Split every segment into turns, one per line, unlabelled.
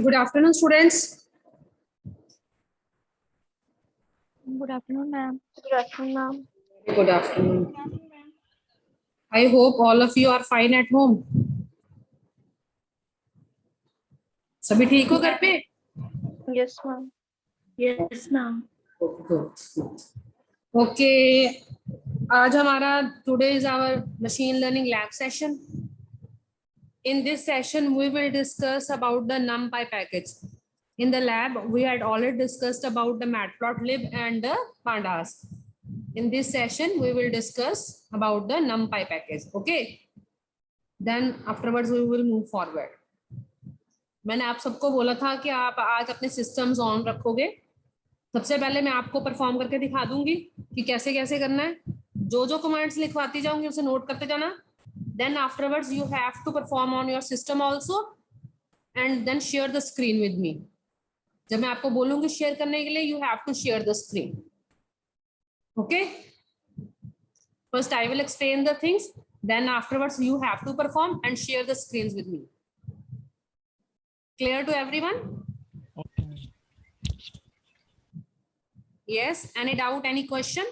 Good afternoon, students.
Good afternoon, ma'am. Good afternoon, ma'am.
Good afternoon. I hope all of you are fine at home. सभी ठीक हो घर पे?
Yes, ma'am. Yes, ma'am.
Okay. आज हमारा today is our machine learning lab session. In this session, we will discuss about the NumPy package. In the lab, we had already discussed about the matplotlib and the pandas. In this session, we will discuss about the NumPy package. Okay. Then afterwards, we will move forward. मैंने आप सबको बोला था कि आप आज अपने systems on रखोगे. सबसे पहले मैं आपको परफॉर्म करके दिखा दूंगी कि कैसे कैसे करना है. जो जो कमांड्स लिखवाती जाऊंगी उसे नोट करते जाना. Then afterwards you have to perform on your system also and then share the screen with me. जब मैं आपको बोलूंगी शेयर करने के लिए you have to share the screen. Okay. First I will explain the things. Then afterwards you have to perform and share the screens with me. Clear to everyone?
Okay.
Yes. Any doubt? Any question?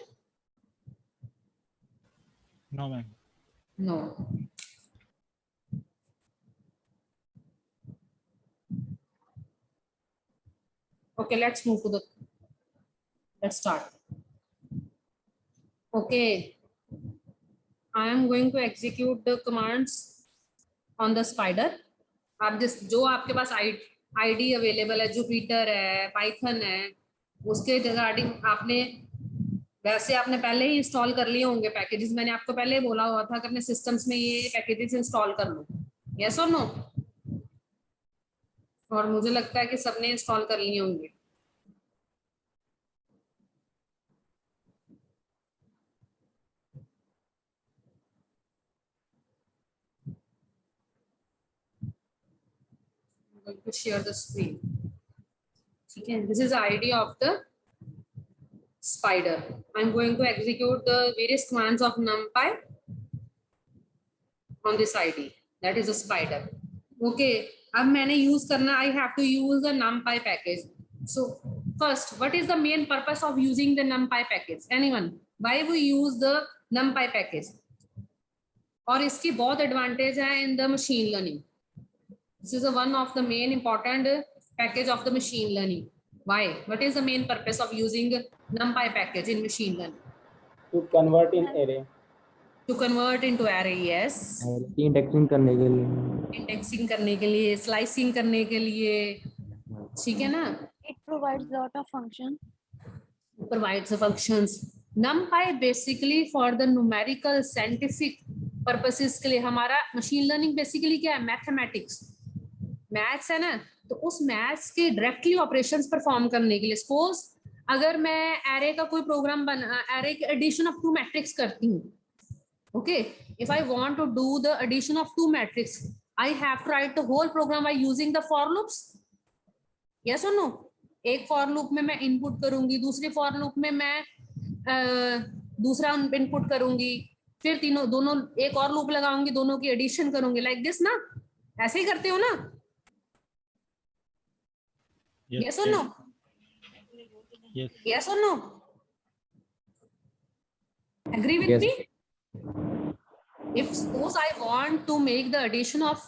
No, ma'am.
No. Okay, let's move to the. Let's start. Okay. I am going to execute the commands on the spider. आप जो आपके पास ID available है, Jupiter है, Python है, उसके regarding आपने पहले ही install कर लिए होंगे पैकेजेस. मैंने आपको पहले ही बोला हुआ था कि अपने सिस्टम्स में ये पैकेजेस इंस्टॉल कर लो. यस और नो? और मुझे लगता है कि सबने इंस्टॉल कर लिए होंगे. to share the screen. Okay, this is the ID of the spider. I'm going to execute the various commands of NumPy on this ID. That is a spider. Okay, अब मैंने use करना. I have to use the NumPy package. So first, what is the main purpose of using the NumPy package? Anyone? Why we use the NumPy package? और इसकी बहुत advantage है in the machine learning. This is one of the main important package of the machine learning. Why? What is the main purpose of using NumPy package in machine learning?
To convert in array.
To convert into array, yes.
Indexing करने के लिए.
Indexing करने के लिए, slicing करने के लिए, ठीक है ना?
It provides lot of functions.
Provides the functions. NumPy basically for the numerical scientific purposes के लिए. हमारा machine learning basically क्या है? Mathematics. मैथ्स है ना, तो उस मैथ्स के डायरेक्टली ऑपरेशंस परफॉर्म करने के लिए. सपोज अगर मैं एरे का कोई प्रोग्राम एरे के एडिशन ऑफ टू मैट्रिक्स करती हूँ. Okay, if I want to do the addition of two matrix, I have to write the whole program by using the for loops. Yes और no? एक for loop में मैं input करूंगी, दूसरी for loop में मैं दूसरा इनपुट करूंगी, फिर दोनों एक और लूप लगाऊंगी, दोनों की एडिशन करूंगी. लाइक दिस ना? ऐसे ही करते हो ना? Yes or no?
Yes.
Yes or no? Agree with
Yes.
me? If suppose I want to make the addition of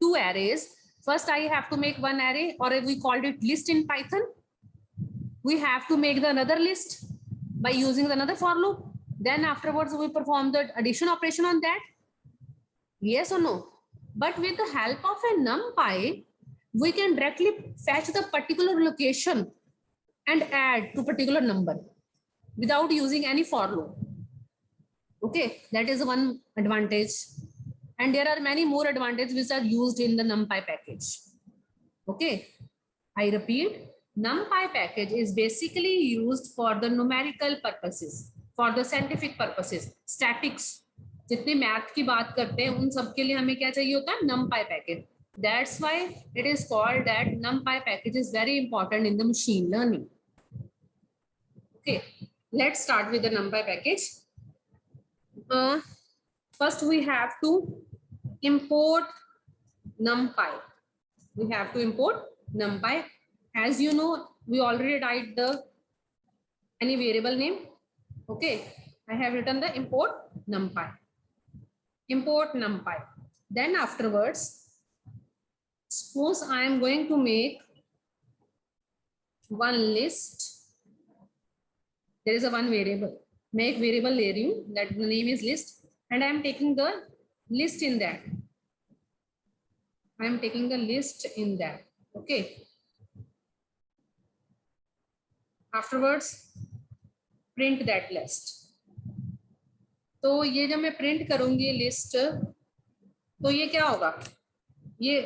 two arrays, first I have to make one array, or we called it list in Python. We have to make the another list by using another for loop. Then afterwards we perform the addition operation on that. Yes or no? But with the help of a NumPy, we can directly fetch the particular location and add to particular number without using any for loop. Okay, that is one advantage. And there are many more advantages which are used in the NumPy package. Okay, I repeat, NumPy package is basically used for the numerical purposes, for the scientific purposes, statics. जितने math की बात करते हैं उन सब के लिए हमें क्या चाहिए होता है? NumPy package. That's why it is called that NumPy package is very important in the machine learning. Okay, let's start with the NumPy package. First we have to import NumPy. we have to import numpy. As you know, we already write the any variable name. Okay, I have written the import numpy. Import numpy. Then afterwards, suppose I am going to make one list. There is a one variable. Make variable value that the name is list, and I am taking the list in that. I am taking the list in that. Okay. Afterwards, print that list. तो ये जब मैं print करूंगी list, तो ये क्या होगा? ये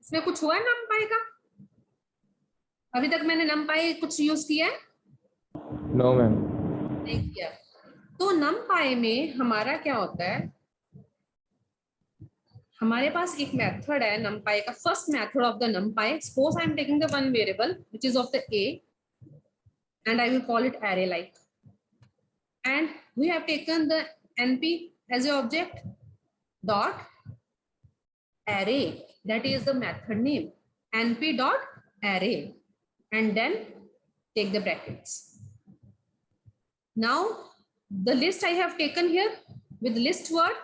इसमें कुछ हुआ है numpy का? अभी तक मैंने numpy कुछ यूज किया है?
No ma'am.
नहीं किया। तो numpy में हमारा क्या होता है? हमारे पास एक मेथड है numpy का, first method of the numpy. Suppose I am taking the one variable which is of the a, and I will call it array like. And we have taken the np as a object dot array, that is the method name, np dot array, and then take the brackets. Now the list I have taken here with list word,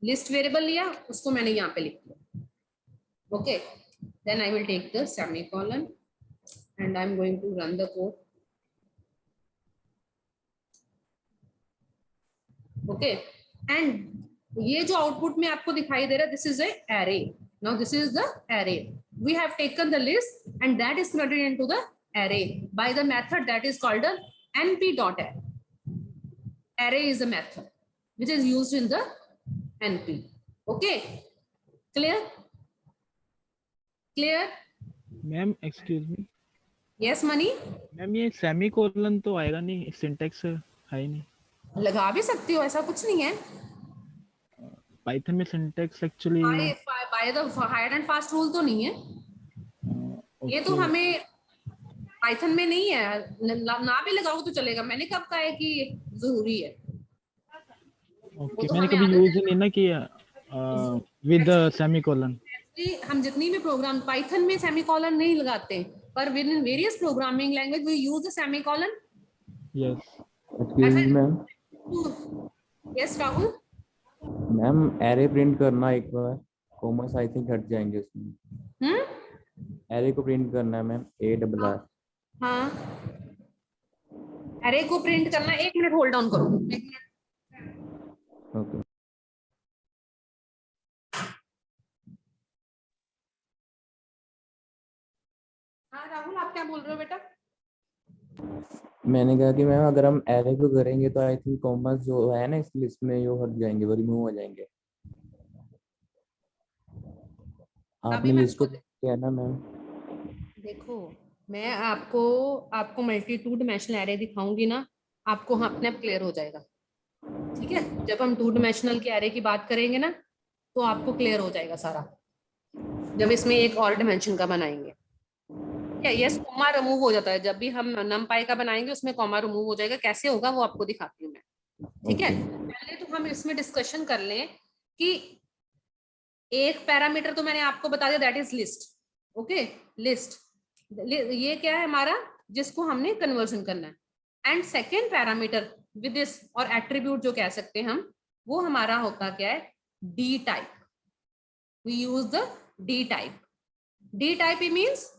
list variable लिया, उसको मैंने यहाँ पे लिख दिया. Okay, then I will take the semicolon and I'm going to run the code. Okay, and ये जो output में आपको दिखाई दे रहा है, this is a array. Now this is the array. We have taken the list and that is converted into the array by the method that is called a np.array. Array is a method which is used in the np. Okay, clear? Clear?
Ma'am excuse me,
Yes, Mani?
Ma'am ये semi colon तो आएगा नहीं, syntax है ही नहीं.
लगा भी सकती हो, ऐसा कुछ नहीं है.
पाइथन में syntax actually
by the hard and fast rule तो नहीं है. ये तो हमें पाइथन में नहीं है, ना भी लगाओ तो चलेगा. मैंने कब कहा है कि जरूरी है?
ओके, मैंने कभी यूज नहीं ना किया विद सेमीकोलन.
हम जितनी भी प्रोग्राम पाइथन में सेमीकोलन नहीं लगाते, पर with in various programming language we use the semicolon.
Yes.
Excuse me ma'am.
Yes Rahul.
Ma'am array print करना एक बार, कॉमर्स आई थिंक हट जाएंगे उसमें. एरे को प्रिंट करना है मैम, ARR.
हाँ, एरे को प्रिंट करना. एक मिनट होल्ड डाउन करो. एक मिनट.
ओके.
हाँ राहुल, आप क्या बोल रहे हो बेटा?
मैंने कहा कि मैम अगर हम एरे को करेंगे तो आई थिंक कॉमर्स जो है ना इस लिस्ट में वो हट जाएंगे, वो रिमूव हो जाएंगे. आपने लिस्ट को किया ना मैम?
देखो, मैं आपको मल्टी टू डिमेंशनल एरे दिखाऊंगी ना, आपको अपने आप क्लियर हो जाएगा. ठीक है, जब हम टू डिमेंशनल के एरे की बात करेंगे ना, तो आपको क्लियर हो जाएगा सारा, जब इसमें एक और डिमेंशन का बनाएंगे. यस, कॉमा रिमूव हो जाता है जब भी हम numpy का बनाएंगे, उसमें कॉमा रिमूव हो जाएगा. कैसे होगा वो आपको दिखाती हूँ मैं. ठीक है, पहले तो हम इसमें डिस्कशन कर लें कि एक पैरामीटर तो मैंने आपको बता दिया, that is list. Okay, list ये क्या है हमारा, जिसको हमने कन्वर्जन करना है. And second parameter with this और एट्रीब्यूट जो कह सकते हैं हम, वो हमारा होता क्या है, D type. We use the D type. D type means,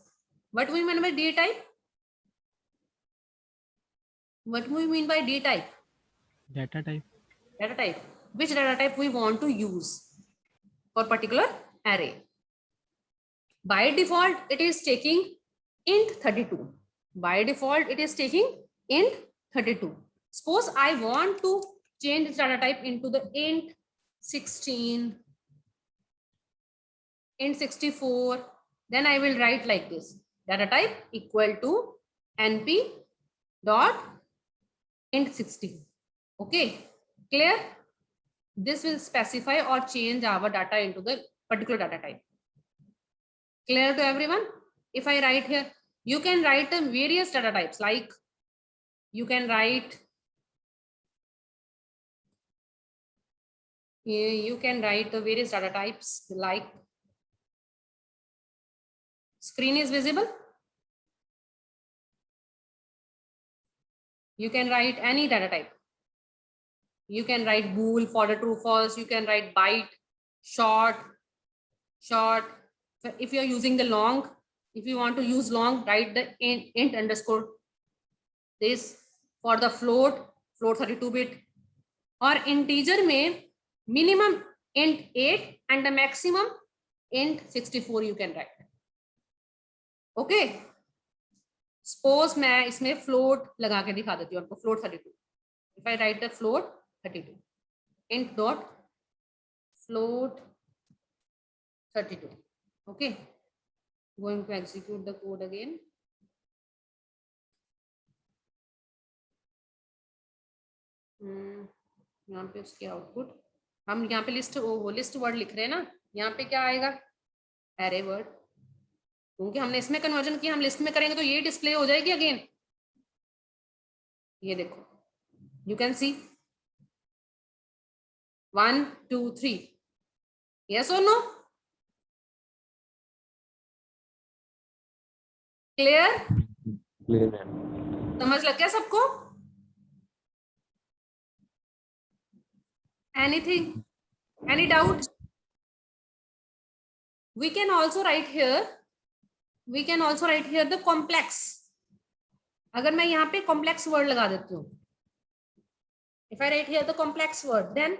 what we mean by D type? What we mean by D type?
Data type.
Data type. Which data type we want to use for particular array? By default, it is taking int 32. By default, it is taking int 32. Suppose I want to change this data type into the int 16, int 64. Then I will write like this. Data type equal to np dot int 16. Okay, clear? This will specify or change our data into the particular data type. Clear to everyone? If I write here, you can write various data types, like you can write the various data types like Screen is visible. You can write any data type. You can write bool for the true false. You can write byte, short. If you're using the long, if you want to use long, write the int underscore this. For the float 32-bit, or integer में minimum int 8 and the maximum int 64 you can write. Okay. Suppose मैं इसमें float लगा के दिखा देती हूँ आपको, float 32. If I write the float 32, int dot float 32. Okay. Going to execute the code again. यहाँ पे उसके आउटपुट हम यहाँ पे लिस्ट वर्ड लिख रहे हैं ना, यहाँ पे क्या आएगा? एरे वर्ड, क्योंकि हमने इसमें कन्वर्जन किया, हम लिस्ट में करेंगे तो ये डिस्प्ले हो जाएगी अगेन. ये देखो, यू कैन सी 1 2 3. यस और नो? क्लियर?
क्लियर है.
समझ लग गया सबको? Anything? Any doubt? We can also write here the complex. अगर मैं यहाँ पे complex word लगा देती हूँ, if I write here the complex word, then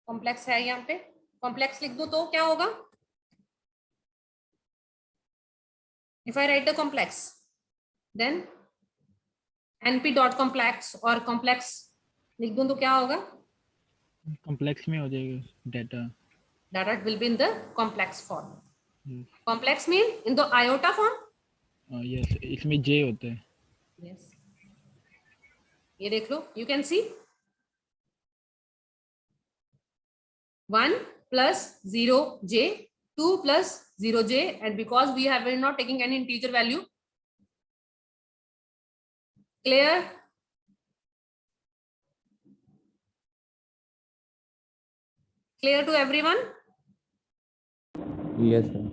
complex है यहाँ पे, complex लिख दूँ तो क्या होगा? If I write the complex, then np.complex और complex लिख दूँ तो क्या होगा?
complex में हो जाएगा data
will be in the complex form.
yes.
Complex mean in the iota form.
yes, इसमें j होता है.
yes. ये देख लो, you can see 1 plus 0j, 2 plus 0j, and because we are not taking any integer value. Clear? Clear to everyone?
Yes, sir.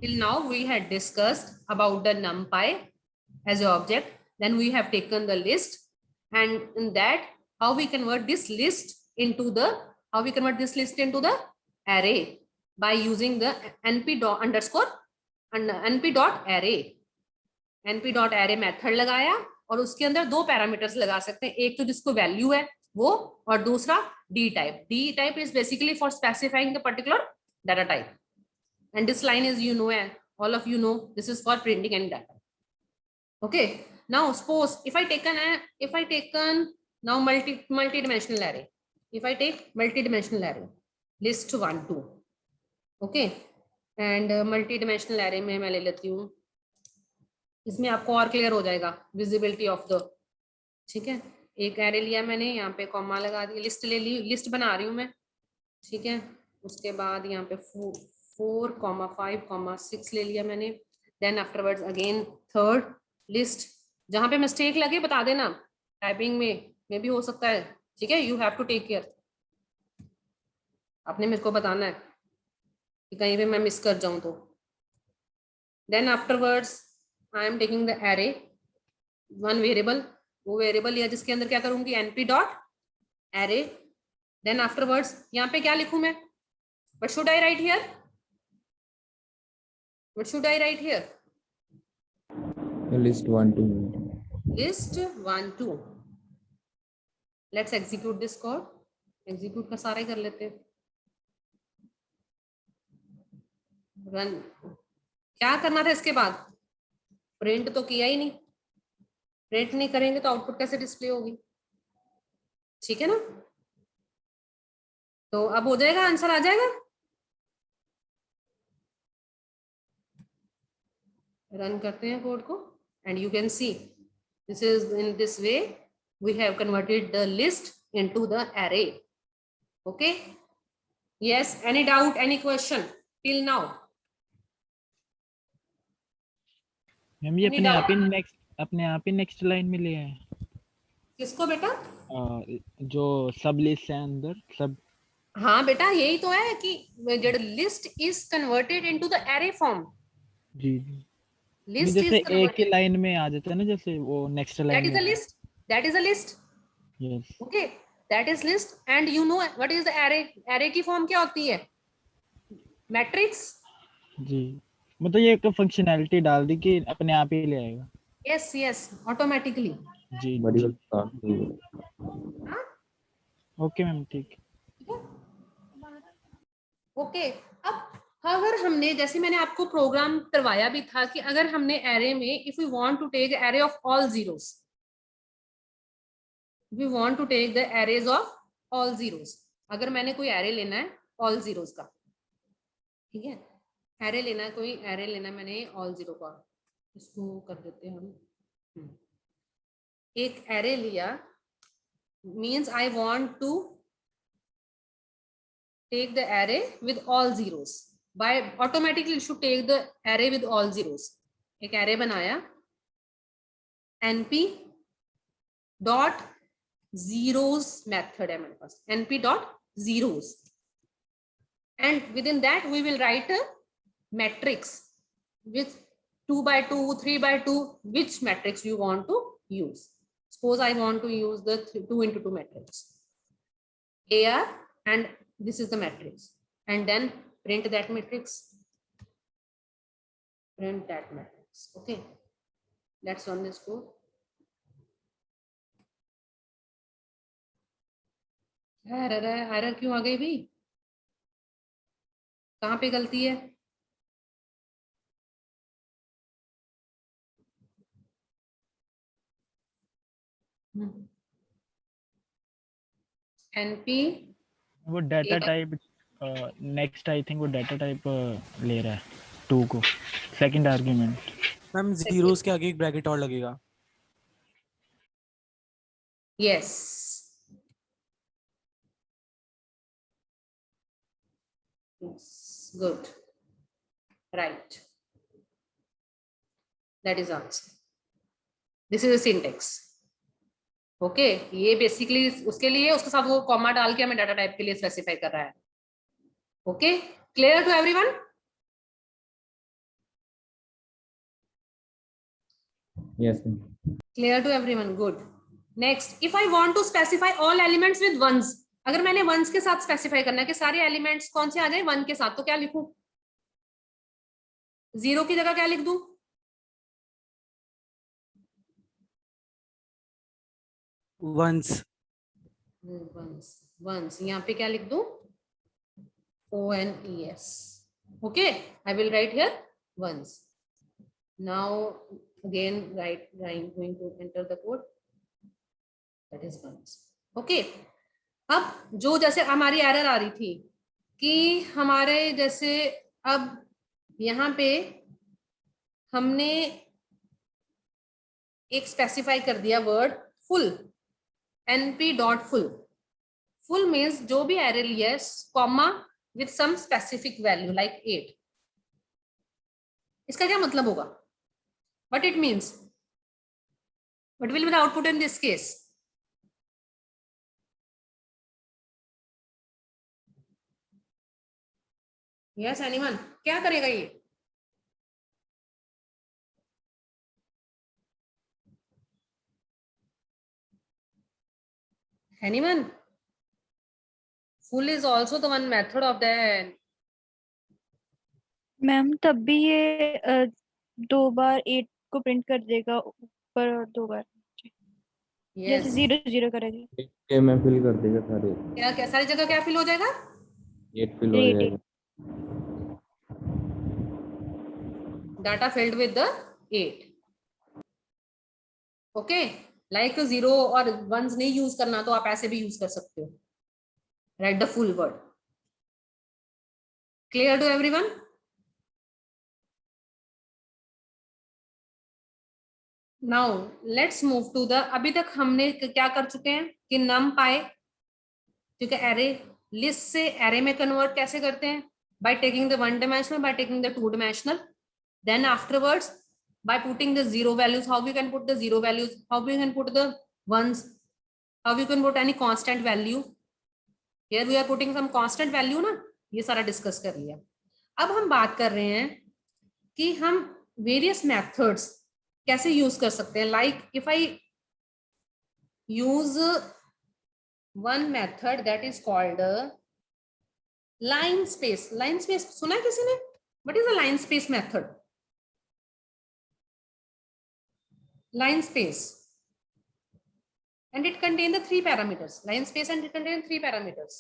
Till now we had discussed about the numpy as an object. Then we have taken the list, and in that how we convert this list into the array by using the np.array. np.array method लगाया और उसके अंदर दो parameters लगा सकते हैं, एक तो जिसको वैल्यू है वो, और दूसरा d type. D type is basically for specifying the particular data type, and this line is, you know, and all of you know, this is for printing any data. Okay. Now suppose if I taken now multi-dimensional array. If I take multi-dimensional array, list 1 2. Okay, and multi-dimensional array में मैं ले लेती हूँ, इसमें आपको और clear हो जाएगा विजिबिलिटी ऑफ द. ठीक है, एक एरे लिया मैंने, यहाँ पे कॉमा लगा दिया, लिस्ट ले ली, लिस्ट बना रही हूँ मैं. ठीक है, उसके बाद यहाँ पे 4,5,6 ले लिया मैंने. Then afterwards again third list. जहाँ पे मिस्टेक लगे बता देना, टाइपिंग में भी हो सकता है. ठीक है, you have to take care. आपने मेरे को बताना है कि कहीं पे मैं मिस कर जाऊं तो. Then afterwards I am taking the array, one variable, वो वेरिएबल लिया जिसके अंदर क्या करूंगी, np.array. देन आफ्टरवर्ड्स यहाँ पे क्या लिखूं मैं, what should I write here? What should I write here?
List 1 2.
List 1 2. Let's execute this code. Execute का सारा ही कर लेते हैं. रन. क्या करना था इसके बाद? प्रिंट तो किया ही नहीं. प्रिंट नहीं करेंगे तो आउटपुट कैसे डिस्प्ले होगी? ठीक है ना? तो अब हो जाएगा, आंसर आ जाएगा. रन करते हैं कोड को, and you can see this is in this way we have converted the list into the array. Okay, yes, any doubt, any question till now?
Ma'am ये अपने आप ही नेक्स्ट लाइन में ले आए.
किसको बेटा?
जो सब लिस्ट है अंदर सब.
हाँ बेटा, यही तो है कि list is converted into the array form.
जी जी नहीं,
List
जैसे
is
एक ही
converted.
लाइन में आ जाता है ना, जैसे वो नेक्स्ट
That
लाइन
is
में।
a list. That is a list.
Yes
Okay. That is list. And you know what is the array? Array की form क्या होती है? Matrix.
जी, मतलब ये एक फंक्शनैलिटी डाल दी कि अपने आप ही ले आएगा।
Yes, yes. Automatically.
जी
बड़ी
जी
काफी
हाँ?
ओके मैम ठीक है।
ओके अब अगर हमने जैसे मैंने आपको प्रोग्राम करवाया भी था कि अगर हमने एरे में if you want to take array of all zeros, we want to take the arrays of all zeros, अगर मैंने कोई एरे लेना है ऑल जीरोस का, ठीक है, एरे लेना है, कोई एरे लेना है मैंने ऑल जीरो का, इसको कर देते हैं हम। एक एरे लिया means I want to take the array with all zeros. By automatically it should take the array with all zeros. एक array बनाया, np dot zeros method है मेरे पास, np dot zeros, and within that we will write a matrix with 2 by 2, 3 by 2, which matrix you want to use. Suppose I want to use the 2 into 2 matrix, AR, and this is the matrix, and then print that matrix, okay, let's run this code. Error क्यों आ गई भी, कहाँ पे गलती है? np
वो data type next I think वो data type ले रहा है 2 को सेकंड आर्गुमेंट।
मैम जीरोस के आगे एक ब्रैकेट और लगेगा।
yes, good, right, that is answer. This is a syntax. Okay ये बेसिकली उसके लिए, उसके साथ वो कॉमा डाल के हमें डाटा टाइप के लिए स्पेसिफाई कर रहा है। Okay, clear to everyone?
Yes
clear to everyone, good. Next, if I want to specify all elements with ones, अगर मैंने वंस के साथ स्पेसिफाई करना है कि सारे एलिमेंट्स कौन से आ जाए वन के साथ, तो क्या लिखूं? जीरो की जगह क्या लिख दूं?
वंस।
वंस, वंस यहाँ पे क्या लिख दूं? ONES. Okay, I will write here once. Now again I'm going to enter the code, that is once. Okay, अब जो जैसे हमारी एरर आ रही थी कि हमारे जैसे अब यहाँ पे हमने एक स्पेसिफाई कर दिया word full, np dot full. Full means जो भी एरे लिया है comma with some specific value like 8. इसका क्या मतलब होगा? What it means? What will be the output in this case? Yes, anyone? क्या करेगा ये? Anyone? Full is also the one method of the.
Ma'am तब भी ये 2 बार 8 को प्रिंट कर देगा ऊपर और 2 बार
Yes.
जैसे 0 0 करेगा।
के में फिल कर देगा सारे,
क्या सारी जगह क्या फिल हो जाएगा?
8 फिल हो
Eight,
जाएगा।
Data filled with the 8. Okay, like 0 और ones नहीं यूज करना तो आप ऐसे भी यूज कर सकते हो, write the full word. Clear to everyone? Now let's move to the, अभी तक हमने क्या कर चुके हैं कि num पाए, क्योंकि एरे लिस्ट से एरे में कन्वर्ट कैसे करते हैं? by taking the one dimensional, by taking the two dimensional, then afterwards by putting the zero values. How we can put the zero values, how we can put the ones, how we can put any constant value. Here we are putting some constant value ना, ये सारा discuss कर लिया। अब हम बात कर रहे हैं कि हम वेरियस मेथड्स कैसे यूज कर सकते हैं. Like if I use one method that is called line space. Line space सुना है किसी ने? What is a line space method? line space, and it contains the 3 parameters. Line space and it contains 3 parameters.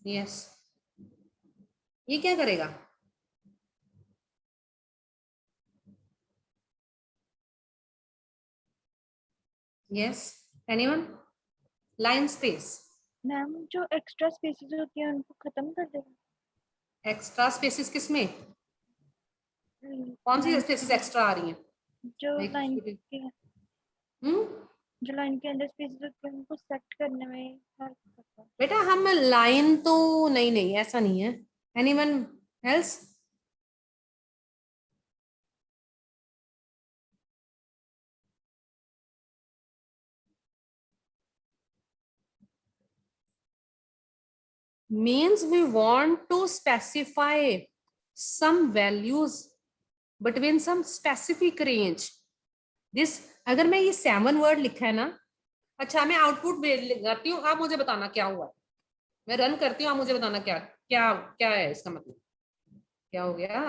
Yes. ये क्या करेगा? Yes. Anyone? Line space.
Ma'am जो extra spaces होती हैं उनको खत्म कर देगा.
Extra spaces किसमें? कौन सी स्पेसेस एक्स्ट्रा आ रही हैं?
जो
Like,
लाइन के
हम्म
जो लाइन के अंदर स्पेसेस होती हैं उनको सेट करने में हेल्प करता है.
बेटा हम लाइन तो नहीं ऐसा नहीं है. Anyone else? Means we want to specify some values between some specific range. This अगर मैं ये 7 वर्ड लिखा है ना, अच्छा मैं आउटपुट लगाती हूँ, आप मुझे बताना क्या हुआ. मैं रन करती हूँ, आप मुझे बताना क्या क्या क्या है इसका मतलब. क्या हो गया?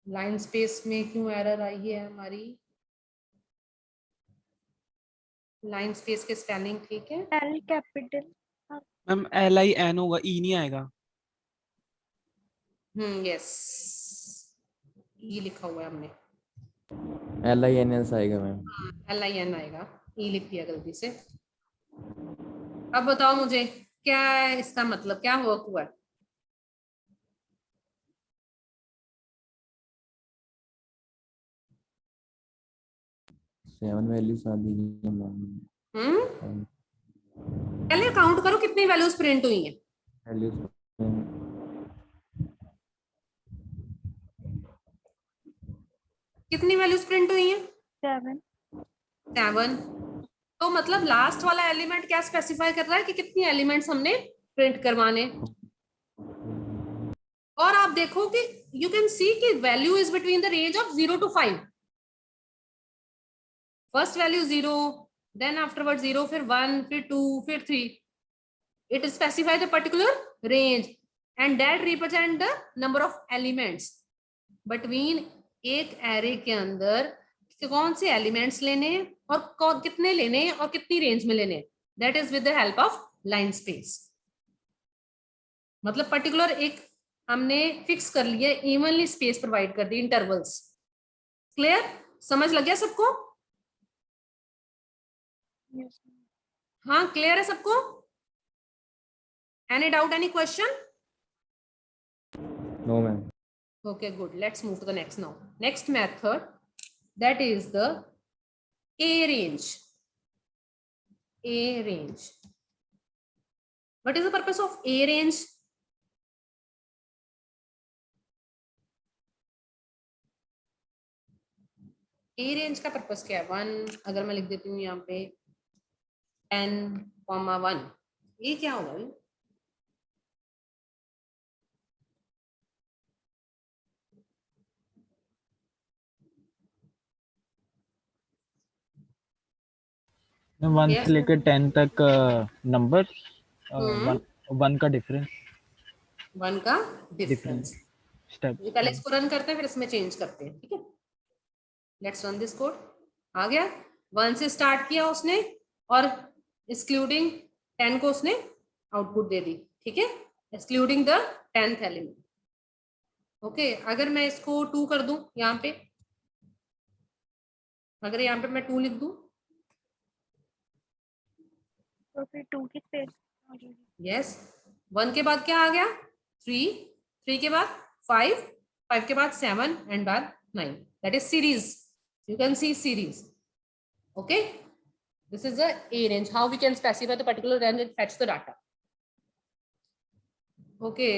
लाइन स्पेस में क्यों एरर आई है हमारी? लाइन स्पेस के स्पेलिंग ठीक है?
L capital.
मैम LIN होगा, E नहीं आएगा.
यस, ये लिखा हुआ है हमने.
LINS आएगा मैम.
LIN आएगा, ई लिख दिया गलती से. अब बताओ मुझे क्या है इसका मतलब, क्या वर्क हुआ है?
सेवन वैल्यूज आ दीजिए मैम.
पहले काउंट करो कितनी वैल्यूज प्रिंट हुई हैं.
वैल्यूज
कितनी वैल्यूज प्रिंट हुई हैं?
7.
7. तो मतलब लास्ट वाला एलिमेंट क्या स्पेसिफाई कर रहा है कि कितनी एलिमेंट्स हमने प्रिंट करवाने. और आप देखो कि यू कैन सी कि value is between the range of 0 to 5. First value 0, then afterward 0, फिर 1, फिर 2, फिर 3. It specify the particular range and that represent the number of elements between एक एरे के अंदर कौन से एलिमेंट्स लेने और कितने लेने और कितनी रेंज में लेने. That is with the help of line space. मतलब पर्टिकुलर एक हमने फिक्स कर लिया, इवनली स्पेस प्रोवाइड कर दी, इंटरवल्स. क्लियर? समझ लग गया सबको?
Yes.
हाँ क्लियर है सबको? Any doubt, any question?
No ma'am.
Okay, good. Let's move to the next now. Next method, that is the A range. A range. What is the purpose of A range? A range का purpose क्या है? 1, अगर मैं लिख देती हूँ यहाँ पे 10,1, ये क्या होगा?
One
Yes.
से लेकर 10 तक नंबर
हम्म।
वन का डिफरेंस
1 का डिफरेंस.
स्टेप.
पहले इसको रन करते हैं, फिर इसमें चेंज करते हैं. ठीक है, लेट्स रन दिस कोड. आ गया. 1 से स्टार्ट किया उसने और एक्सक्लूडिंग 10 को उसने आउटपुट दे दी. ठीक है, excluding the 10th element. Okay, अगर मैं इसको 2 कर दूं यहाँ पे, अगर यहाँ पे मैं 2 लिख दूं,
तो फिर 2 की स्पेस.
यस. 1 के बाद क्या आ गया? 3, 3 के बाद 5, 5 के बाद 7 एंड बाद 9. That is series. You can see series. Okay, this is the A range. How we can specify the particular range and fetch the data. Okay,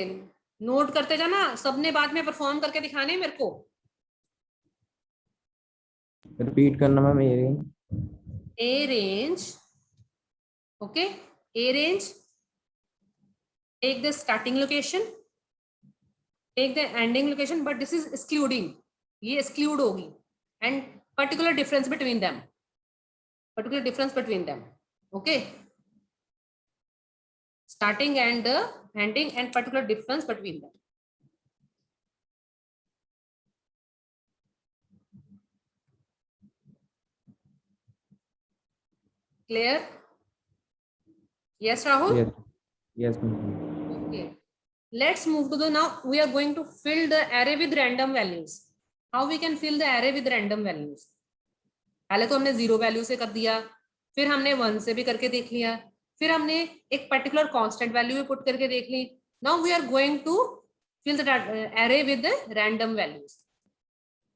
note करते जाना, सबने बाद में परफॉर्म करके दिखाने मेरे को.
रिपीट करना ma'am.
A range. Okay, A range take the starting location, take the ending location, but this is excluding, ये exclude होगी, and particular difference between them, okay, starting and ending and particular difference between them. Clear? Yes, Rahul?
Yes. Yes, ma'am.
Okay. Let's move to the, now we are going to fill the array with random values. How we can fill the array with random values? पहले तो हमने 0 value से कर दिया, फिर हमने 1 से भी करके देख लिया, फिर हमने एक पर्टिकुलर कांस्टेंट वैल्यू भी पुट करके देख ली. Now we are going to fill the array with the random values.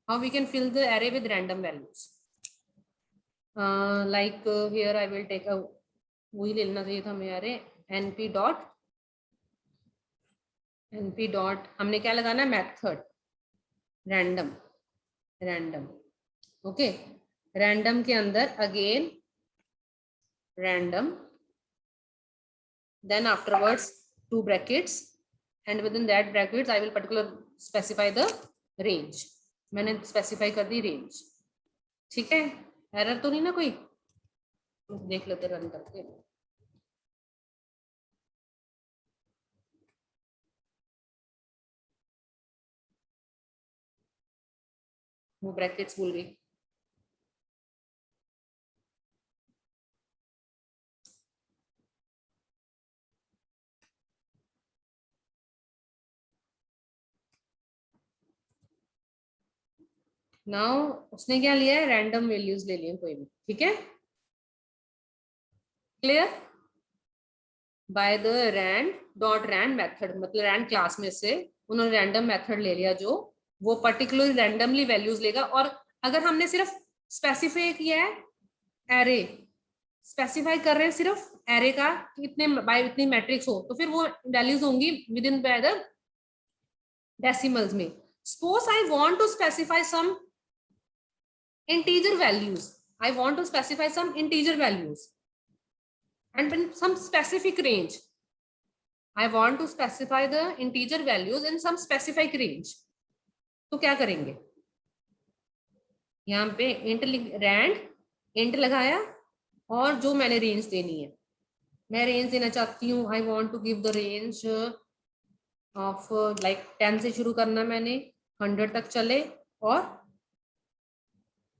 How we can fill the array with random values? Like here I will take a, वही लेना चाहिए था हमें array np dot हमने क्या लगाना है, मेथड रैंडम, ओके. रैंडम के अंदर again random, then afterwards 2 brackets, and within that brackets I will particular specify the range. मैंने specify कर दी range. ठीक है, एरर तो नहीं ना कोई? देख लेते रन करके. वो ब्रैकेट्स भूल गई. नाउ उसने क्या लिया है, रैंडम वैल्यूज ले लिए कोई भी, ठीक है. Clear? By the rand dot rand method, मतलब रैंड क्लास में से उन्होंने रैंडम मेथड ले लिया जो वो पर्टिकुलर रैंडमली वैल्यूज लेगा. और अगर हमने सिर्फ स्पेसिफाई किया है एरे, स्पेसिफाई कर रहे हैं सिर्फ एरे का इतने बाय इतनी मैट्रिक्स हो, तो फिर वो वैल्यूज होंगी within by the decimals में. Suppose I want to specify some integer values, I want to specify some integer values and in some specific range. I want to specify the integer values in some specific range. तो क्या करेंगे, यहाँ पे rand int लगाया और जो मैंने range देनी है, मैं रेंज देना चाहती हूँ, I want to give the range of like 10 से शुरू करना, मैंने 100 तक चले. और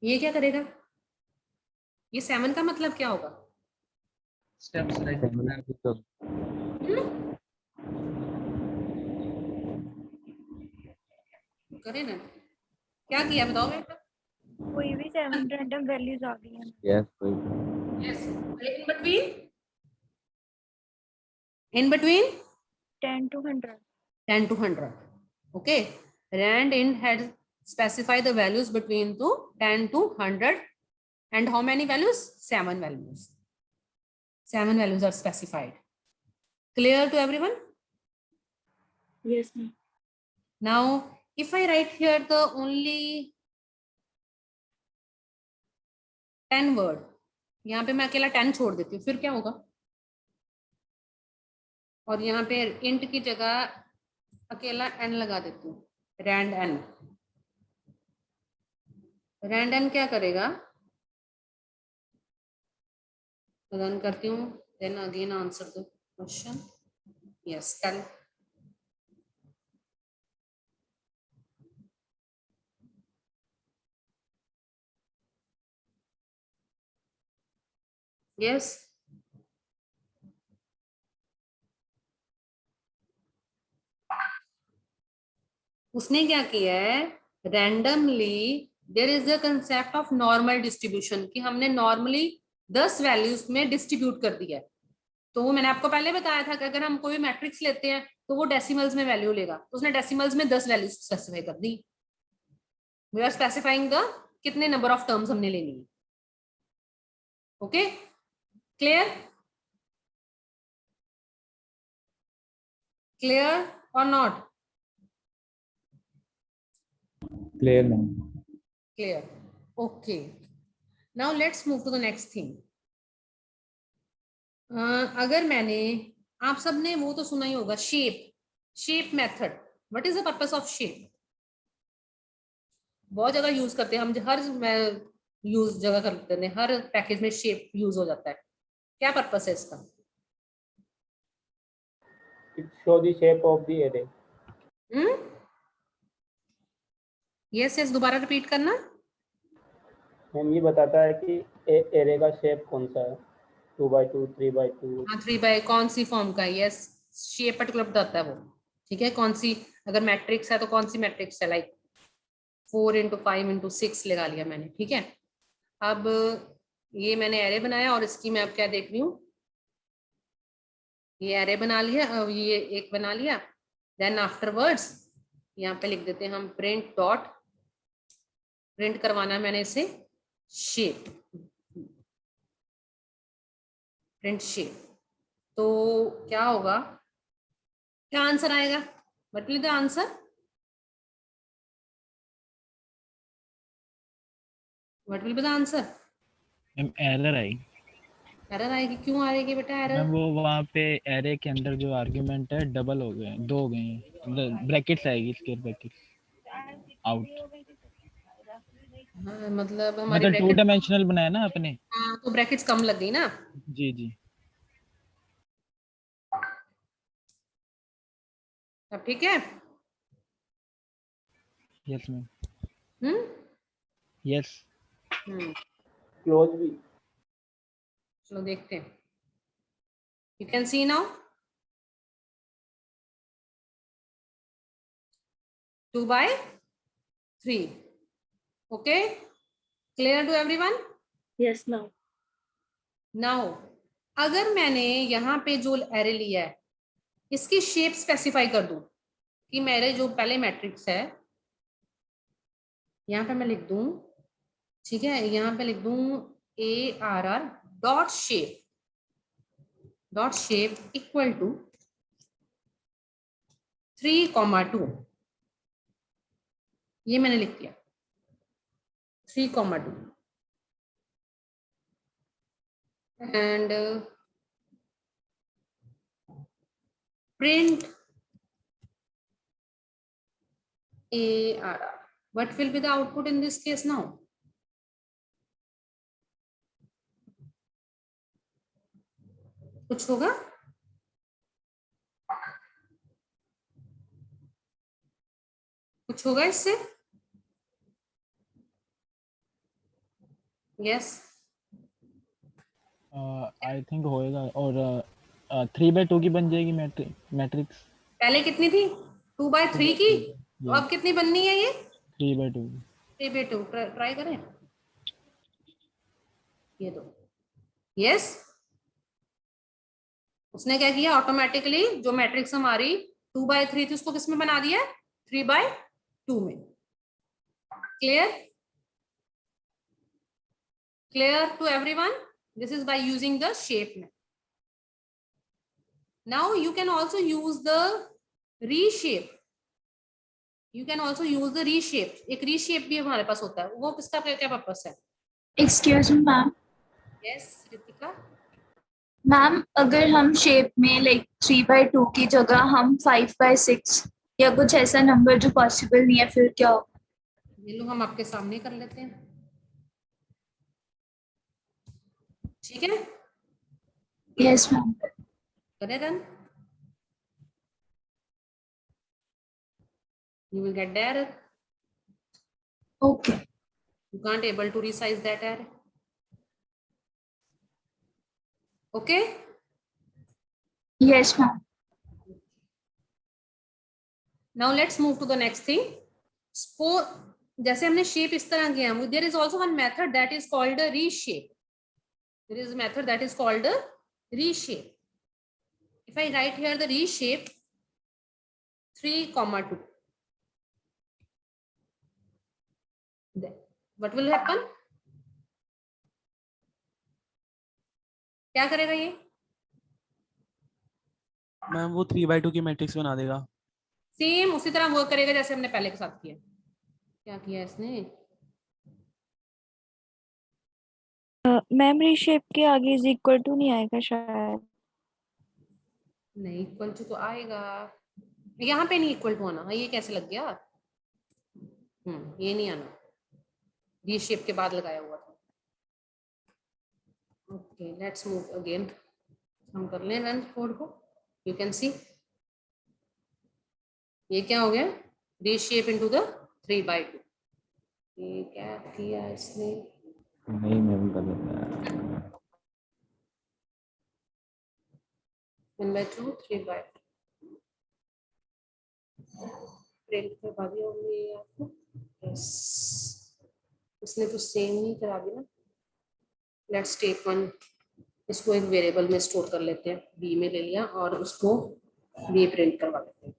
ये क्या करेगा, ये 7 का मतलब क्या होगा?
Steps like
करे ना, क्या किया बताओ बेटा?
कोई भी 7 रैंडम वैल्यूज आ गई हैं.
Yes, कोई.
Yes. In between
10 to 100.
10 to 100. Okay. Rand int had specify the values between 10 to 100. And how many values? 7 values. 7 values are specified. Clear to everyone?
Yes, ma'am.
Now, if I write here the only 10 word, यहाँ पे मैं अकेला 10 छोड़ देती हूँ, फिर क्या होगा? और यहाँ पे int की जगह अकेला n लगा देती हूँ, rand n. rand n क्या करेगा? रन करती हूँ, then again answer the question. Yes, tell. Yes. उसने क्या किया है, randomly there is the concept of normal distribution, कि हमने नॉर्मली 10 वैल्यूज में डिस्ट्रीब्यूट कर दिया है. तो वो मैंने आपको पहले बताया था कि अगर हम कोई मैट्रिक्स लेते हैं तो वो डेसिमल्स में वैल्यू लेगा, तो उसने डेसिमल्स में 10 वैल्यूज स्पेसिफाई कर दी. वी आर स्पेसिफाइंग द कितने नंबर ऑफ टर्म्स हमने लेनी है. Okay, clear? क्लियर और not?
Clear now.
Clear. Okay. Now let's move to the next thing. अगर मैंने आप सबने वो तो सुना ही होगा, shape method. What is the purpose of shape? बहुत जगह यूज करते हैं हम, हर यूज जगह करते हैं, हर पैकेज में शेप यूज हो जाता है। क्या पर्पस है इसका?
It show the shape of the array.
Yes yes, दोबारा रिपीट करना।
मैम ये बताता है कि एरे का शेप कौन सा है, 2x2, 3x2।
हाँ, 3 बाय कौन सी फॉर्म का है? यस, शेप पर्टिकुलर बताता है वो। ठीक है, कौन सी, अगर मैट्रिक्स है तो कौन सी मैट्रिक्स है, लाइक 4x5x6 लगा लिया मैंने। ठीक है, अब ये मैंने एरे बनाया और इसकी मैं अब क्या देख रही हूँ, ये एरे बना लिया, अब ये एक बना लिया। देन आफ्टरवर्ड्स यहाँ पे लिख देते हैं हम प्रिंट करवाना है मैंने इसे शेप, प्रिंट शेप। तो क्या होगा, क्या आंसर आएगा? What will be the answer? What will be the answer?
Ma'am error I.
Error आएगी? क्यों आएगी बेटा एरर?
मैम वो वहाँ पे एरे के अंदर जो आर्गुमेंट है डबल हो गए, 2 हो गए हैं, ब्रैकेट्स आएगी, स्क्वायर ब्रैकेट्स आउट।
हाँ, मतलब हमारी
मतलब 2
ब्रैकेट,
डायमेंशनल बनाया ना आपने।
हाँ तो ब्रैकेट्स कम लग गई ना।
जी जी।
अब ठीक है।
Yes ma'am.
Hmm
yes.
Hmm
close भी।
चलो देखते हैं। You can see now 2x3। Okay, clear to everyone?
Yes, now.
Now अगर मैंने यहाँ पे जो एरे लिया है इसकी शेप स्पेसिफाई कर दूं कि मेरे जो पहले मैट्रिक्स है यहाँ पे मैं लिख दूं, ठीक है, यहाँ पे लिख दूं ARR dot shape equal to 3,2। ये मैंने लिख दिया 3,2 and print ARR. What will be the output in this case now? कुछ होगा? कुछ होगा इससे? यस,
आई थिंक होएगा। और 3/2 की बन जाएगी मैट्रिक्स।
पहले कितनी थी? 2x3 की, तो अब कितनी बननी है ये?
3/2।
3/2। ट्राई करें ये तो। यस, उसने क्या किया, ऑटोमेटिकली जो मैट्रिक्स हमारी 2x3 थी उसको किस में बना दिया? 3/2 में। Clear? Clear to everyone? This is by using the shape में। Now you can also use the reshape. You can also use the reshape. एक reshape भी हमारे पास होता है, वो किसका क्या पर्पस है?
Excuse me ma'am.
Yes, Ritika.
Ma'am अगर हम शेप में लाइक 3/2 की जगह हम 5/6 या कुछ ऐसा नंबर जो पॉसिबल नहीं है, फिर क्या होगा?
ये लो हम आपके सामने कर लेते हैं। ठीक है,
यस मैम।
करें run. You will get the error.
Okay.
You can't able to resize that error. Okay.
Yes ma'am.
Now let's move to the next thing. जैसे हमने शेप इस तरह किया, there is also one method that is called a reshape. There is a method that is called a reshape. If I write here the reshape 3,2, then what will happen? क्या करेगा ये?
Ma'am वो 3/2 की matrix बना देगा।
Same उसी तरह work करेगा जैसे हमने पहले के साथ किया। क्या किया इसने?
मैम रीशेप के आगे इज इक्वल टू नहीं आएगा शायद।
नहीं, इक्वल टू तो आएगा, यहाँ पे नहीं इक्वल टू आना, ये कैसे लग गया? ये नहीं आना, वी शेप के बाद लगाया हुआ था। ओके, लेट्स मूव अगेन, हम कर लें रन कोड को। यू कैन सी ये क्या हो गया, वी शेप इनटू द 3/2। ये क्या किया इसने?
नहीं मैम गलत है।
1/2 3/2 प्रिंट करवा दिया हमने ये आपको। यस, इसने तो सेम ही करा दिया। लेट्स टेक वन, इसको एक वेरिएबल में स्टोर कर लेते हैं, बी में ले लिया और उसको बी प्रिंट करवा लेते हैं।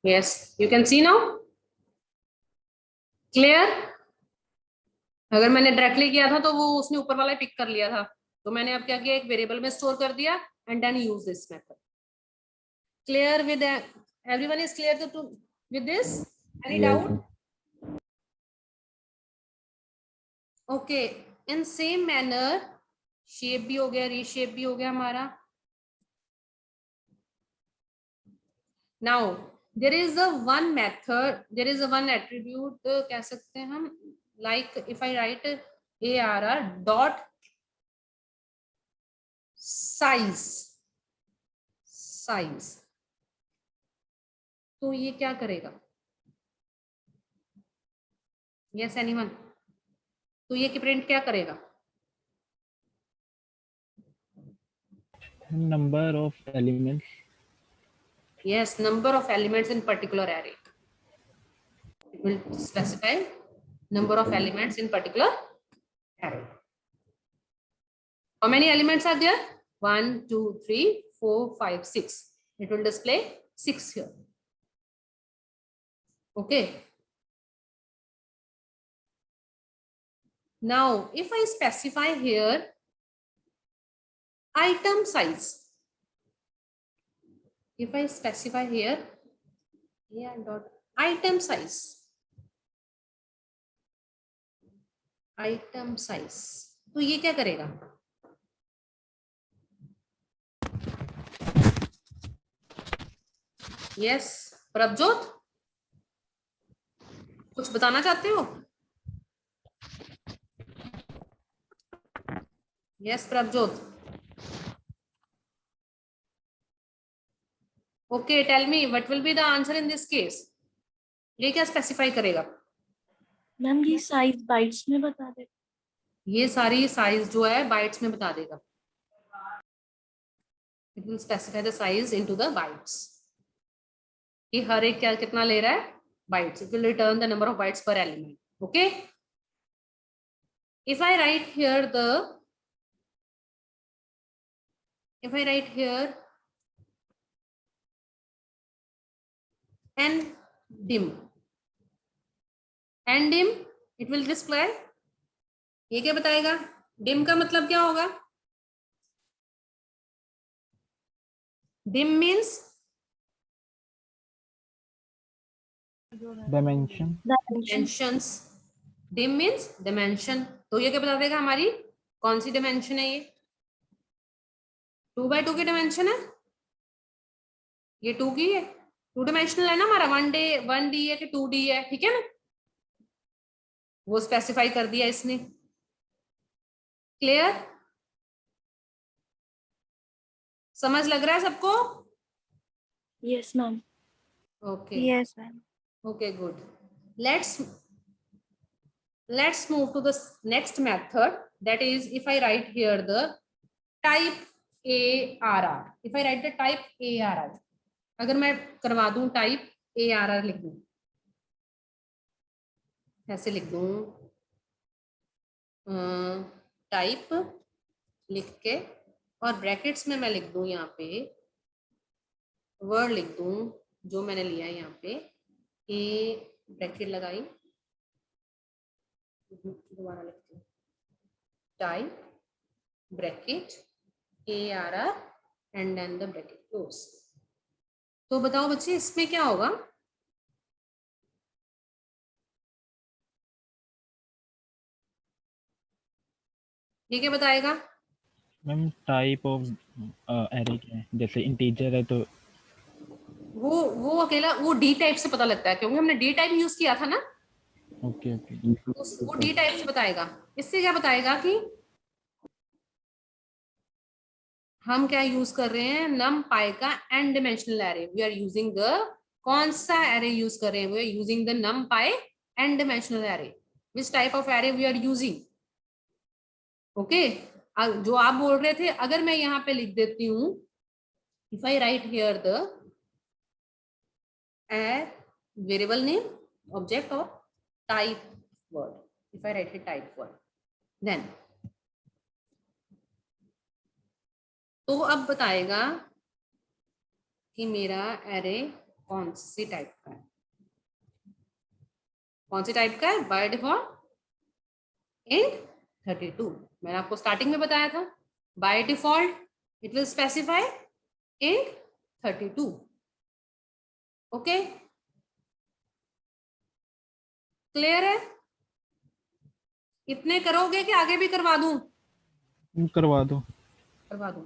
Yes, you can see now. Clear? अगर मैंने डायरेक्टली किया था तो वो उसने ऊपर वाला पिक कर लिया था, तो मैंने अब क्या किया, एक वेरिएबल में स्टोर कर दिया and then use this method. Clear with everyone is clear with this? Any doubt? Okay, in same manner shape भी हो गया, रीशेप भी हो गया हमारा। Now there is a one method, there is a one attribute कह सकते हैं हम, like if I write ARR dot size, तो ये क्या करेगा? Yes anyone? तो ये की प्रिंट क्या करेगा?
Number of elements.
Yes, number of elements in particular array. It will specify number of elements in particular array. How many elements are there? 1, 2, 3, 4, 5, 6. It will display 6 here. Okay. Now, if I specify here item size, if I specify here dot item size, तो ये क्या करेगा? Yes, Prabhjot कुछ बताना चाहते हो? Yes Prabhjot, okay, tell me what will be the answer in this case? ये क्या स्पेसिफाई करेगा?
मैम ये साइज बाइट्स में बता दे।
ये सारी साइज जो है बाइट्स में बता देगा। It will specify the size into the bytes, कि हर एक क्या कितना ले रहा है, bytes. It will return the number of bytes per element. Okay, if I write here and dim, it will display, ये क्या बताएगा? dim का मतलब क्या होगा? dim means dimensions. dim means dimension. तो ये क्या बता देगा हमारी कौन सी डिमेंशन है? ये 2x2 की डिमेंशन है, ये 2 की है, 2 डिमेंशनल है ना हमारा, 1D है कि 2D है, ठीक है ना? वो स्पेसिफाई कर दिया इसने। क्लियर? समझ लग रहा है सबको?
Yes ma'am.
Okay,
yes ma'am.
okay, good. Let's move to the next method, that is if I write here the type ARR. If I write the type ARR, अगर मैं करवा दूं type ARR, लिख दूं, ऐसे लिख दूं, टाइप लिख के और ब्रैकेट्स में मैं लिख दूं, यहाँ पे वर्ड लिख दूं जो मैंने लिया है, यहाँ पे ए ब्रैकेट लगाई, दोबारा लिखती हूँ, type bracket ARR and then the bracket close. तो बताओ बच्चे इसमें क्या होगा? ये क्या बताएगा?
मैम टाइप ऑफ एरे क्या है, जैसे इंटीजर है तो
वो अकेला वो डी टाइप से पता लगता है, क्योंकि हमने डी टाइप यूज किया था ना,
ओके ओके
वो डी टाइप से बताएगा। इससे क्या बताएगा कि हम क्या यूज कर रहे हैं, नम पाई का n dimensional array. We are using the, कौन सा एरे यूज कर रहे हैं, we are using the NumPy n dimensional array. Which type of array we are using? Okay, जो आप बोल रहे थे, अगर मैं यहाँ पे लिख देती हूँ, if I write here the variable name, object और type word, if I write type word, then तो अब बताएगा कि मेरा एरे कौन सी टाइप का है, कौन सी टाइप का है। बाय डिफॉल्ट int 32, मैंने आपको स्टार्टिंग में बताया था, by default it will specify int 32। Okay, clear है? इतने करोगे कि आगे भी करवा दूं?
करवा दो।
करवा दूं।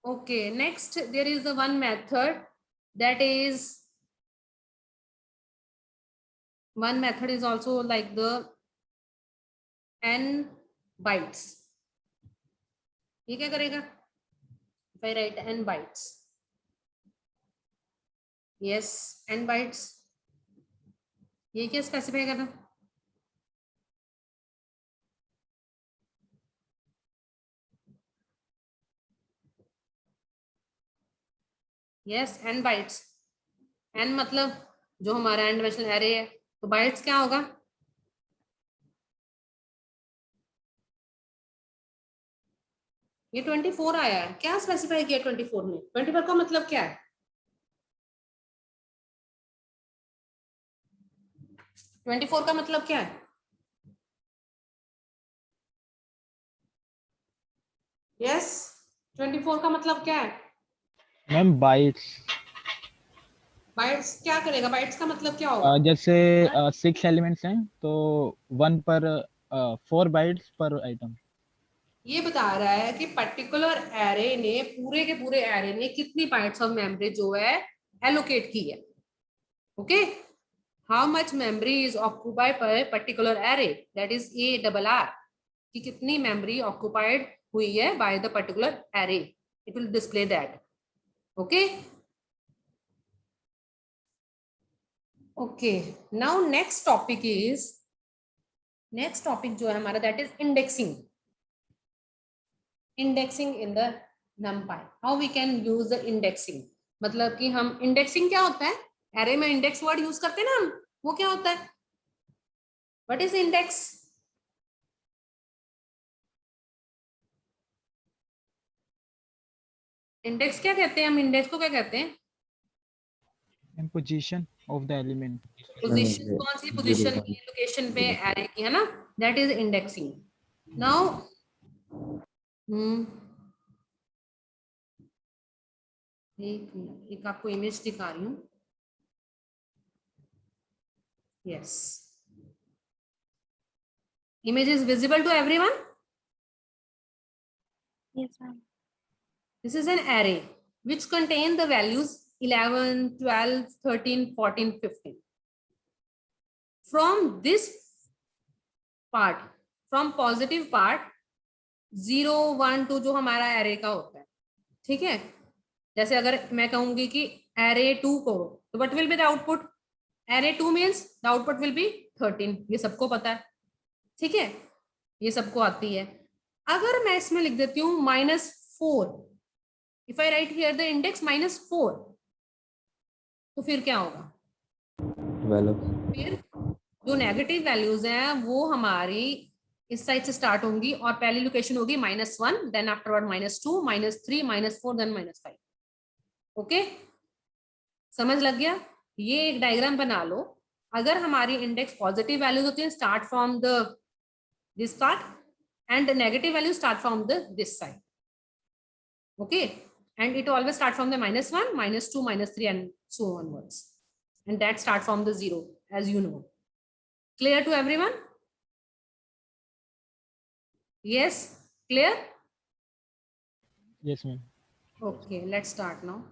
Okay, next there is the one method that is, one method is also like the n bytes. ये क्या करेगा? If I write n bytes, yes, n bytes, ये क्या स्पेसिफाई करना? yes, n bytes, n मतलब जो हमारा n डायमेंशनल एरे है, तो बाइट्स क्या होगा? ये 24 आया है, क्या स्पेसिफाई किया 24 में? 24 का मतलब क्या है? 24 का मतलब क्या है? यस, 24 का मतलब क्या है?
मैम बाइट्स,
बाइट्स क्या करेगा? बाइट्स का मतलब क्या होगा?
जैसे 6 एलिमेंट्स हैं तो 1 पर 4 बाइट्स पर आइटम।
ये बता रहा है कि पर्टिकुलर एरे ने, पूरे के पूरे एरे ने कितनी बाइट्स ऑफ मेमोरी जो है एलोकेट की है। Okay, how much memory is occupied पर particular array, that is ARR, कि कितनी मेमोरी ऑक्यूपाइड हुई है by the particular array, it will display that. Okay okay, now next topic is, next topic जो है हमारा, that is indexing. Indexing in the numpy, how we can use the indexing. मतलब कि हम, indexing क्या होता है, एरे में इंडेक्स वर्ड यूज करते हैं ना हम, वो क्या होता है? What is index? इंडेक्स क्या कहते हैं हम? इंडेक्स को क्या कहते हैं?
And position of the element.
Position, कौन सी पोजीशन की, लोकेशन पे एरे की, है ना, दैट इज इंडेक्सिंग। नाउ एक मिनट, एक आपको इमेज दिखा रही हूँ। Yes, image is visible to everyone.
Yes, ma'am.
This is an array which contain the values 11, 12, 13, 14, 15. From this part, from positive part 0, 1, 2 जो हमारा array का होता है, ठीक है। जैसे अगर मैं कहूंगी कि array 2 करो, तो what will be the output? array 2 means the output will be 13, ये सबको पता है, ठीक है, ये सबको आती है। अगर मैं इसमें लिख देती हूँ -4, if I write here the index -4, तो फिर क्या होगा?
12।
फिर जो नेगेटिव वैल्यूज हैं वो हमारी इस साइड से स्टार्ट होंगी, और पहली लोकेशन होगी -1, देन आफ्टरवर्ड -2, -3, -4, देन -5। ओके, समझ लग गया? ये एक डायग्राम बना लो। अगर हमारी इंडेक्स पॉजिटिव वैल्यूज होती है, start from the this part, and the negative value start from the this side. Okay, and it always start from the -1, -2, -3 and so onwards, and that start from the 0, as you know. Clear to everyone? Yes, clear?
Yes, ma'am.
Okay, let's start now.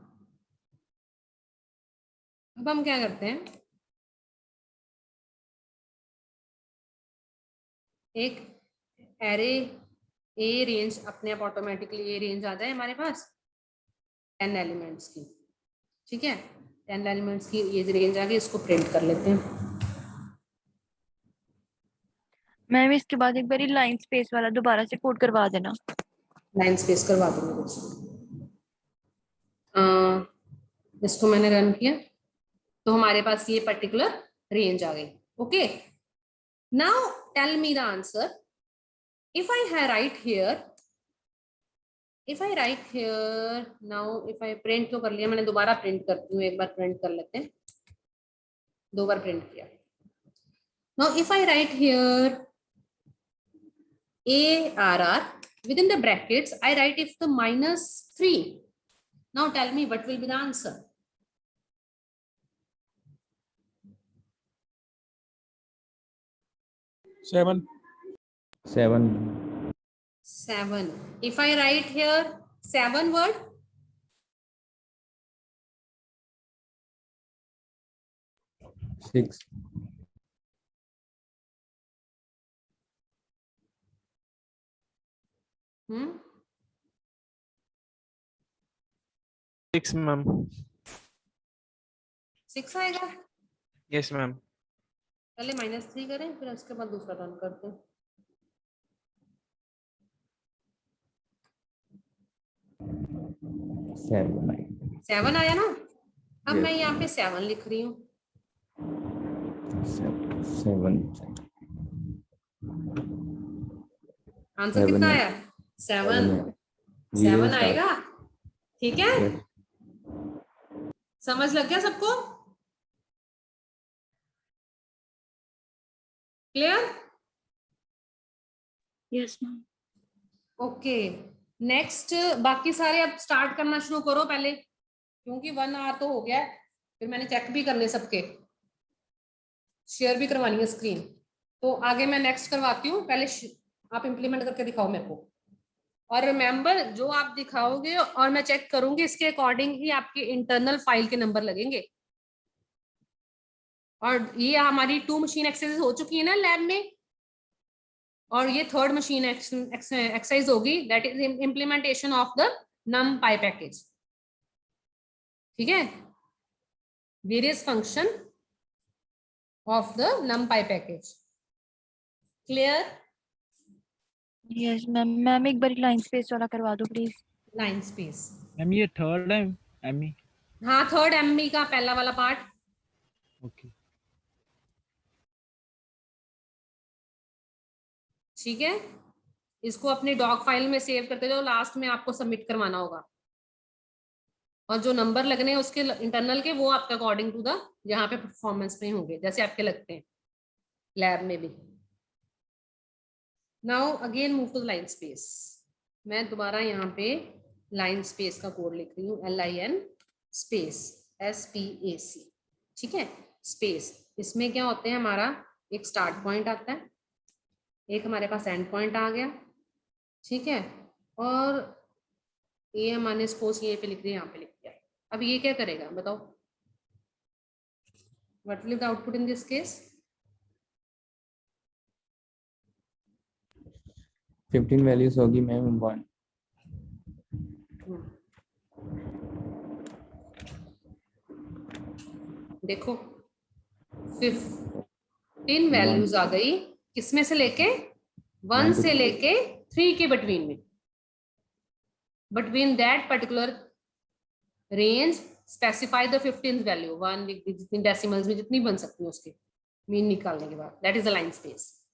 अब हम क्या करते हैं, एक array A range अपने आप automatically ए range आ जाए हमारे पास 10 एलिमेंट्स की, ठीक है। 10 एलिमेंट्स की ये रेंज आ गई, इसको प्रिंट कर लेते हैं।
मैम इसके बाद एक बारी लाइन स्पेस वाला दोबारा से कोड करवा देना।
लाइन स्पेस करवा दूंगी कुछ। इसको मैंने रन किया तो हमारे पास ये पर्टिकुलर रेंज आ गई। Okay, now tell me the answer. If I write here, now if I print तो कर लिया मैंने, दोबारा प्रिंट करती हूँ, एक बार प्रिंट कर लेते हैं। 2 बार प्रिंट किया। Now if I write here ARR within the brackets, I write if the -3. Now tell me what will be the answer.
Seven
7.
If I write here 7 word,
Six.
Six ma'am.
6 आएगा।
Yes ma'am.
पहले -3 करें, फिर उसके बाद दूसरा run करते हैं।
Seven.
7 आया ना। अब
Yes.
मैं यहाँ पे 7 लिख रही हूँ।
7.
आंसर
Seven
कितना
है।
आया? 7
Zero
7
start.
आएगा, ठीक है।
Yes.
समझ लग गया सबको? Clear?
Yes ma'am.
Okay, next बाकी सारे अब स्टार्ट करना शुरू करो पहले, क्योंकि 1 आवर तो हो गया है, फिर मैंने चेक भी करने सबके, शेयर भी करवानी है स्क्रीन। तो आगे मैं नेक्स्ट करवाती हूँ, पहले आप इम्प्लीमेंट करके दिखाओ मेरे को। और रिमेंबर, जो आप दिखाओगे और मैं चेक करूंगी, इसके अकॉर्डिंग ही आपके इंटरनल फाइल के नंबर लगेंगे। और ये हमारी 2 मशीन एक्सरसाइज हो चुकी है ना लैब में, और ये 3rd मशीन एक्सरसाइज होगी, that is implementation of the numpy package, ठीक है। Various function of the numpy package. Clear?
Yes ma'am. Ma'am एक बारी लाइन स्पेस वाला करवा दो प्लीज।
लाइन स्पेस,
मैम ये थर्ड है एमी।
हाँ 3rd MB का पहला वाला पार्ट।
ओके।
ठीक है, इसको अपनी डॉक फाइल में सेव करते जाओ, लास्ट में आपको सबमिट करवाना होगा। और जो नंबर लगने हैं उसके इंटरनल के, वो आपका अकॉर्डिंग टू द यहाँ पे परफॉर्मेंस में होंगे, जैसे आपके लगते हैं लैब में भी। Now again move to line space. मैं दोबारा यहाँ पे लाइन स्पेस का कोड लिख रही हूँ, LIN स्पेस SPAC, ठीक है। स्पेस, इसमें क्या होते हैं, हमारा एक स्टार्ट पॉइंट आता है, एक हमारे पास एंड पॉइंट आ गया, ठीक है। और ये हमने सपोज ये पे लिख दिया, यहाँ पे लिख दिया। अब ये क्या करेगा बताओ, what will the output in this case?
15 values होगी मैम 1.
देखो 15 वैल्यूज आ गई, किसमें से लेके 1 से लेके 3 के बिटवीन में, between that particular range specify the 15th value, 1 जितनी डेसिमल्स में जितनी बन सकती है उसके मीन निकालने के बाद, that is the line space.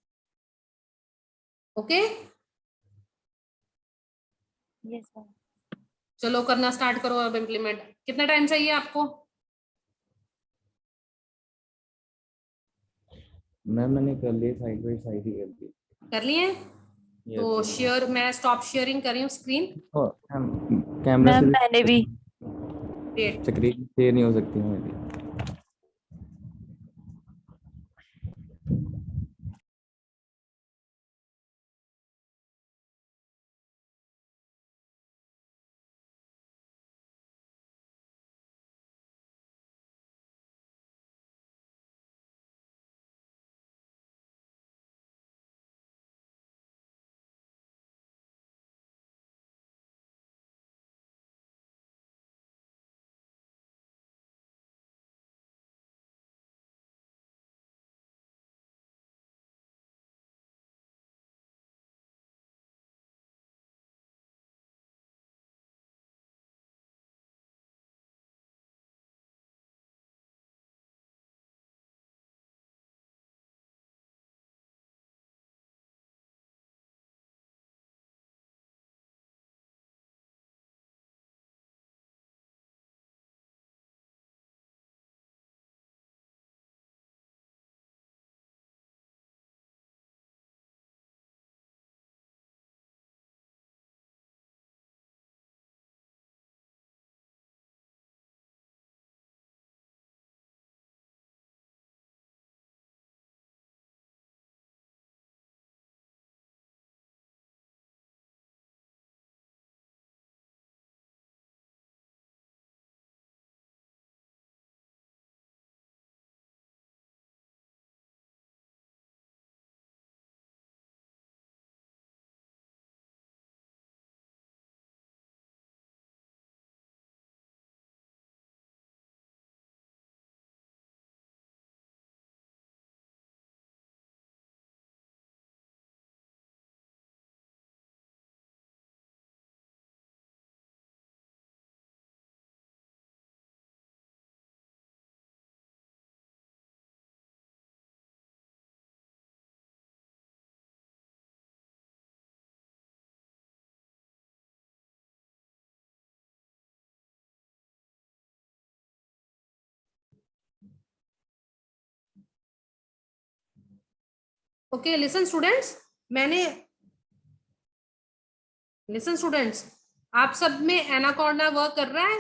Okay,
yes ma'am.
चलो करना स्टार्ट करो अब इम्प्लीमेंट। कितना टाइम चाहिए आपको?
मैम मैंने कर लिया, साइड बाय साइड ही कर दी।
कर लिए? तो शेयर, मैं स्टॉप शेयरिंग कर रही हूँ स्क्रीन।
कैमरा
मैम मैंने भी।
स्क्रीन शेयर नहीं हो सकती मेरी।
Okay listen students, listen students, आप सब में एनाकोंडा वर्क कर रहा है?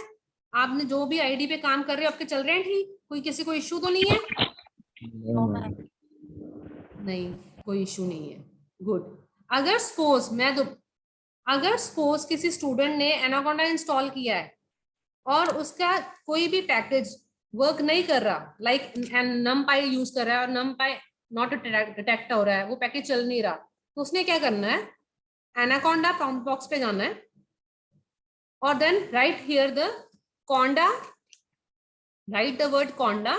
आपने जो भी आईडी पे काम कर रहे हो आपके चल रहे हैं ठीक? कोई किसी को इश्यू तो नहीं है? नहीं, कोई इश्यू नहीं है। गुड। अगर सपोज किसी स्टूडेंट ने एनाकोंडा इंस्टॉल किया है और उसका कोई भी पैकेज वर्क नहीं कर रहा, लाइक numpy यूज कर रहा है और numpy नॉट डिटेक्ट हो रहा है, वो पैकेज चल नहीं रहा, तो उसने क्या करना है, एनाकोंडा प्रॉम्प्ट बॉक्स पे जाना है और then write here the conda, write the word conda,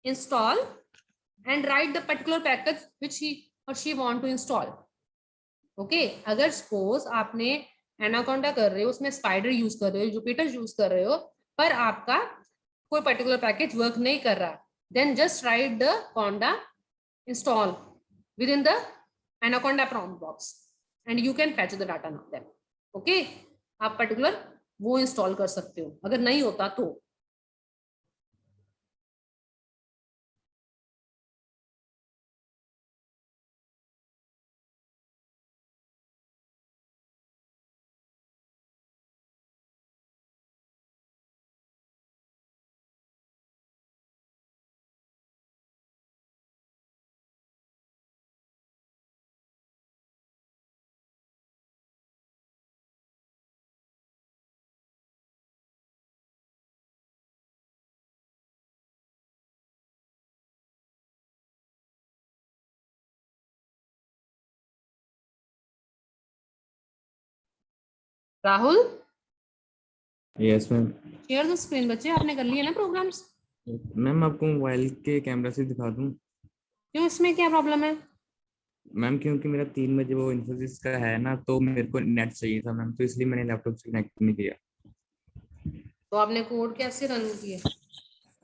install and write the particular package which he or she want to install. Okay, अगर सपोज आपने एनाकोंडा कर रहे हो, उसमें स्पाइडर यूज कर रहे हो, जुपिटर यूज कर रहे हो, पर आपका कोई पर्टिकुलर पैकेज वर्क नहीं कर रहा, then just write the conda install within the anaconda prompt box and you can fetch the data now then. Okay, आप पर्टिकुलर वो इंस्टॉल कर सकते हो अगर नहीं होता तो। Rahul,
yes ma'am.
Share the screen बच्चे, आपने कर लिए ना प्रोग्राम्स?
मैम आपको मोबाइल के कैमरा से दिखा दूं?
क्यों, इसमें क्या प्रॉब्लम है?
मैम क्योंकि मेरा 3 बजे वो इन्फोसिस का है ना, तो मेरे को नेट चाहिए था मैम, तो इसलिए मैंने लैपटॉप से कनेक्ट नहीं किया।
तो आपने कोड कैसे रन किए?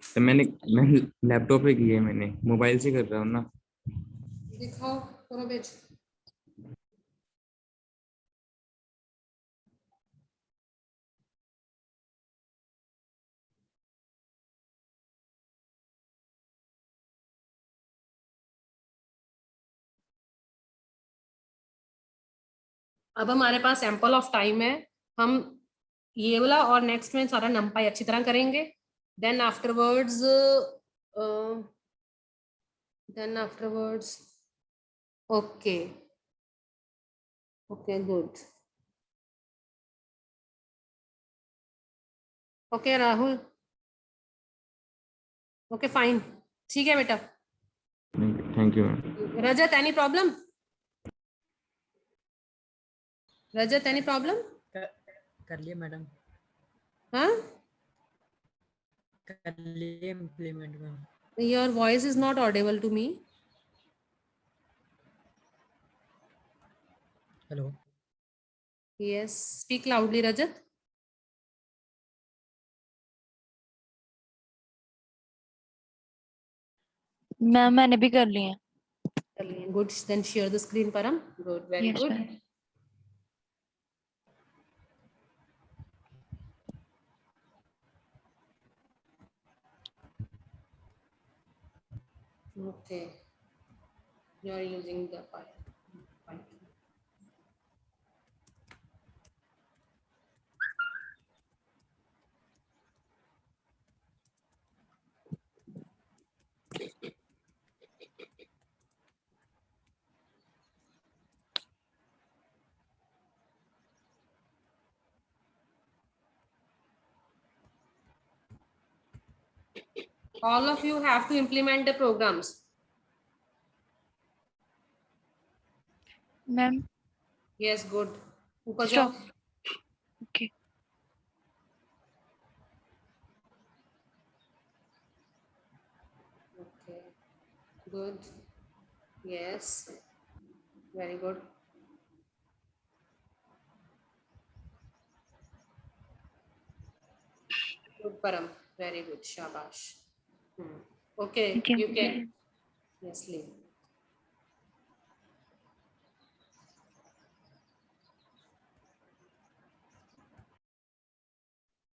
तो मैं लैपटॉप पे किया है, मैंने मोबाइल से कर रहा हूँ ना।
दिखाओ, करो भेज। अब हमारे पास एम्पल ऑफ टाइम है, हम ये वाला और नेक्स्ट में सारा नंपाई अच्छी तरह करेंगे, then afterwards okay okay good. Okay Rahul, okay fine, ठीक है बेटा।
Thank you ma'am.
Rajat, any problem? Rajat, any problem?
कर लिए मैडम,
हाँ,
कर लिए implement ma'am.
Your voice is not audible to me.
Hello,
yes, speak loudly Rajat.
Ma'am मैंने भी कर लिए हैं।
Good, then share the screen Param. Good, very
Yes,
good.
ma'am.
Okay, you are using the Python. All of you have to implement the programs.
Ma'am
Yes, good. ऊपर
Stop.
जाओ।
Okay.
Okay, good. Yes, very good. Good, Param. Very good. Shabash. Okay,
Thank you.
you can. Yes, leave.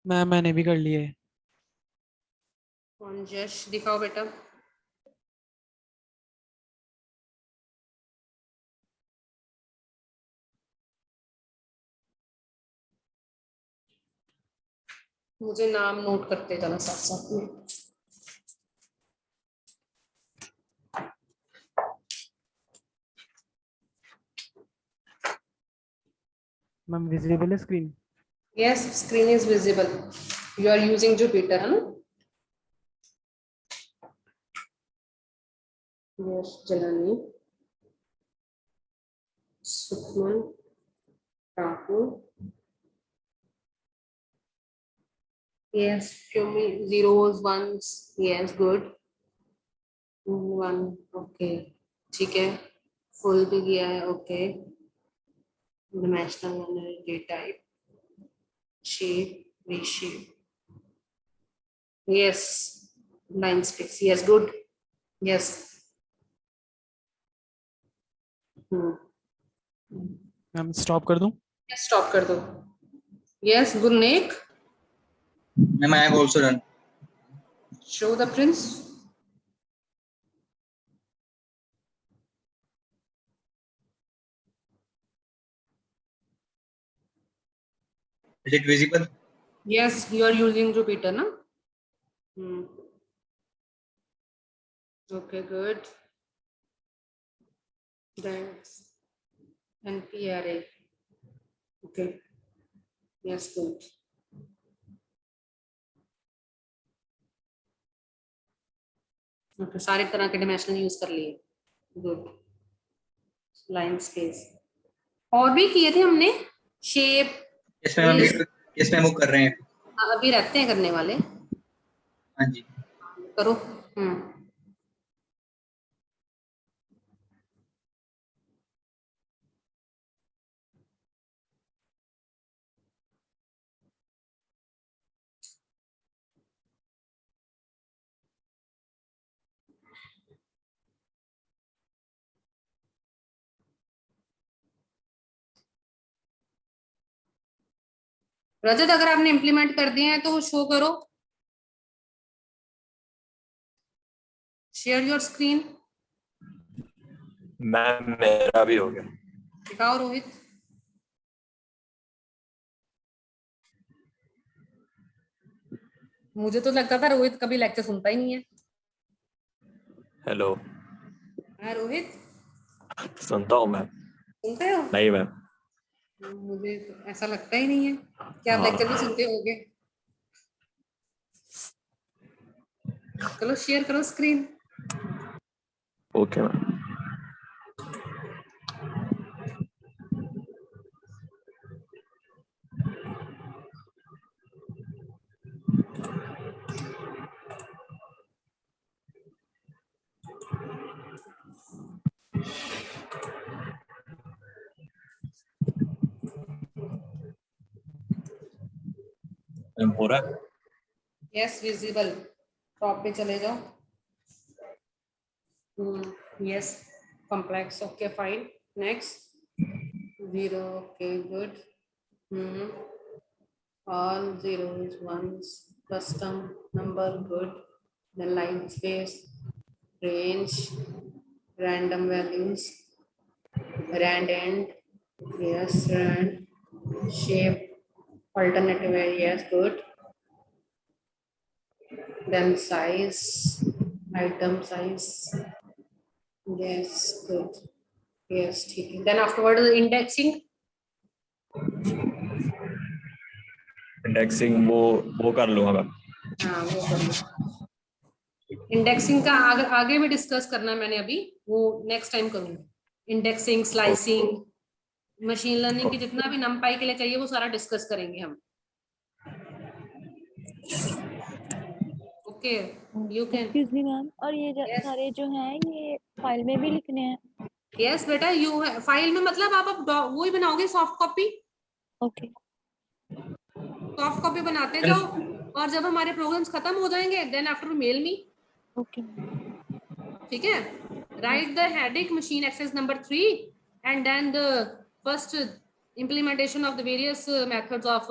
Ma'am मैंने भी कर लिए।
On Josh, दिखाओ बेटा। मुझे नाम नोट करते जाना साथ साथ में।
मैम विजिबल है screen?
Yes, screen is visible. You are using Jupyter, है ना? Yes, Jalani, Sukhman, Rahul. Yes, show me zeros, ones. Yes, good. One, okay. ठीक है. Full भी किया है, okay. Dimensional one, data type, shape, reshape. Yes, line space. Yes, good. Yes.
Ma'am stop कर दूं?
Yes, stop कर दो. Yes, Gurneek,
Ma'am, I have also done.
show the prints.
Is it visible?
Yes, you are using Jupyter, na? Okay, good. That's NP array. Okay. Yes, good. Okay, सारे तरह के dimensional use कर लिए. Good. Line space और भी किए थे हमने. Shape
Yes, ma'am. Yes, ma'am. वो कर रहे हैं.
अभी रखते हैं करने वाले.
हाँ जी.
करो. रजत, अगर आपने इम्प्लीमेंट कर दिए हैं तो वो शो करो. Share your screen.
मैम मेरा भी हो गया.
दिखाओ रोहित. मुझे तो लगता था रोहित कभी लेक्चर सुनता ही नहीं है.
हेलो.
हाँ रोहित,
सुनता हूँ मैम.
सुनते हो?
नहीं मैम.
मुझे तो ऐसा लगता ही नहीं है कि आप लेक्चर भी सुनते होगे. चलो शेयर करो स्क्रीन.
Okay ma'am. हो रहा है.
Yes, visible. टॉप पे चले जाओ. Yes, complex. Okay, fine. Next. 0. Okay, good. All zeros, ones, custom number, good. Then line space, range, random values, rand end, yes, rand, shape, alternative, yes, good. Then size, item size, yes, good. Yes, ठीक है. Then afterward indexing.
Indexing वो कर लूंगा ma'am.
हाँ, वो कर लो. Indexing का आगे भी डिस्कस करना है मैंने अभी, वो नेक्स्ट टाइम करूंगी. इंडेक्सिंग, स्लाइसिंग, मशीन लर्निंग की जितना भी नमपाई के लिए चाहिए वो सारा डिस्कस करेंगे हम. Okay, you can.
Excuse me ma'am, और ये
Yes.
सारे जो हैं ये फाइल में भी लिखने हैं?
यस बेटा, यू फाइल में मतलब आप अब वो ही बनाओगे soft copy.
Okay.
Soft copy बनाते जाओ और जब हमारे प्रोग्राम्स खत्म हो जाएंगे then after mail me.
Okay.
ठीक है. Write the heading machine access number 3 and then the first implementation of the various methods of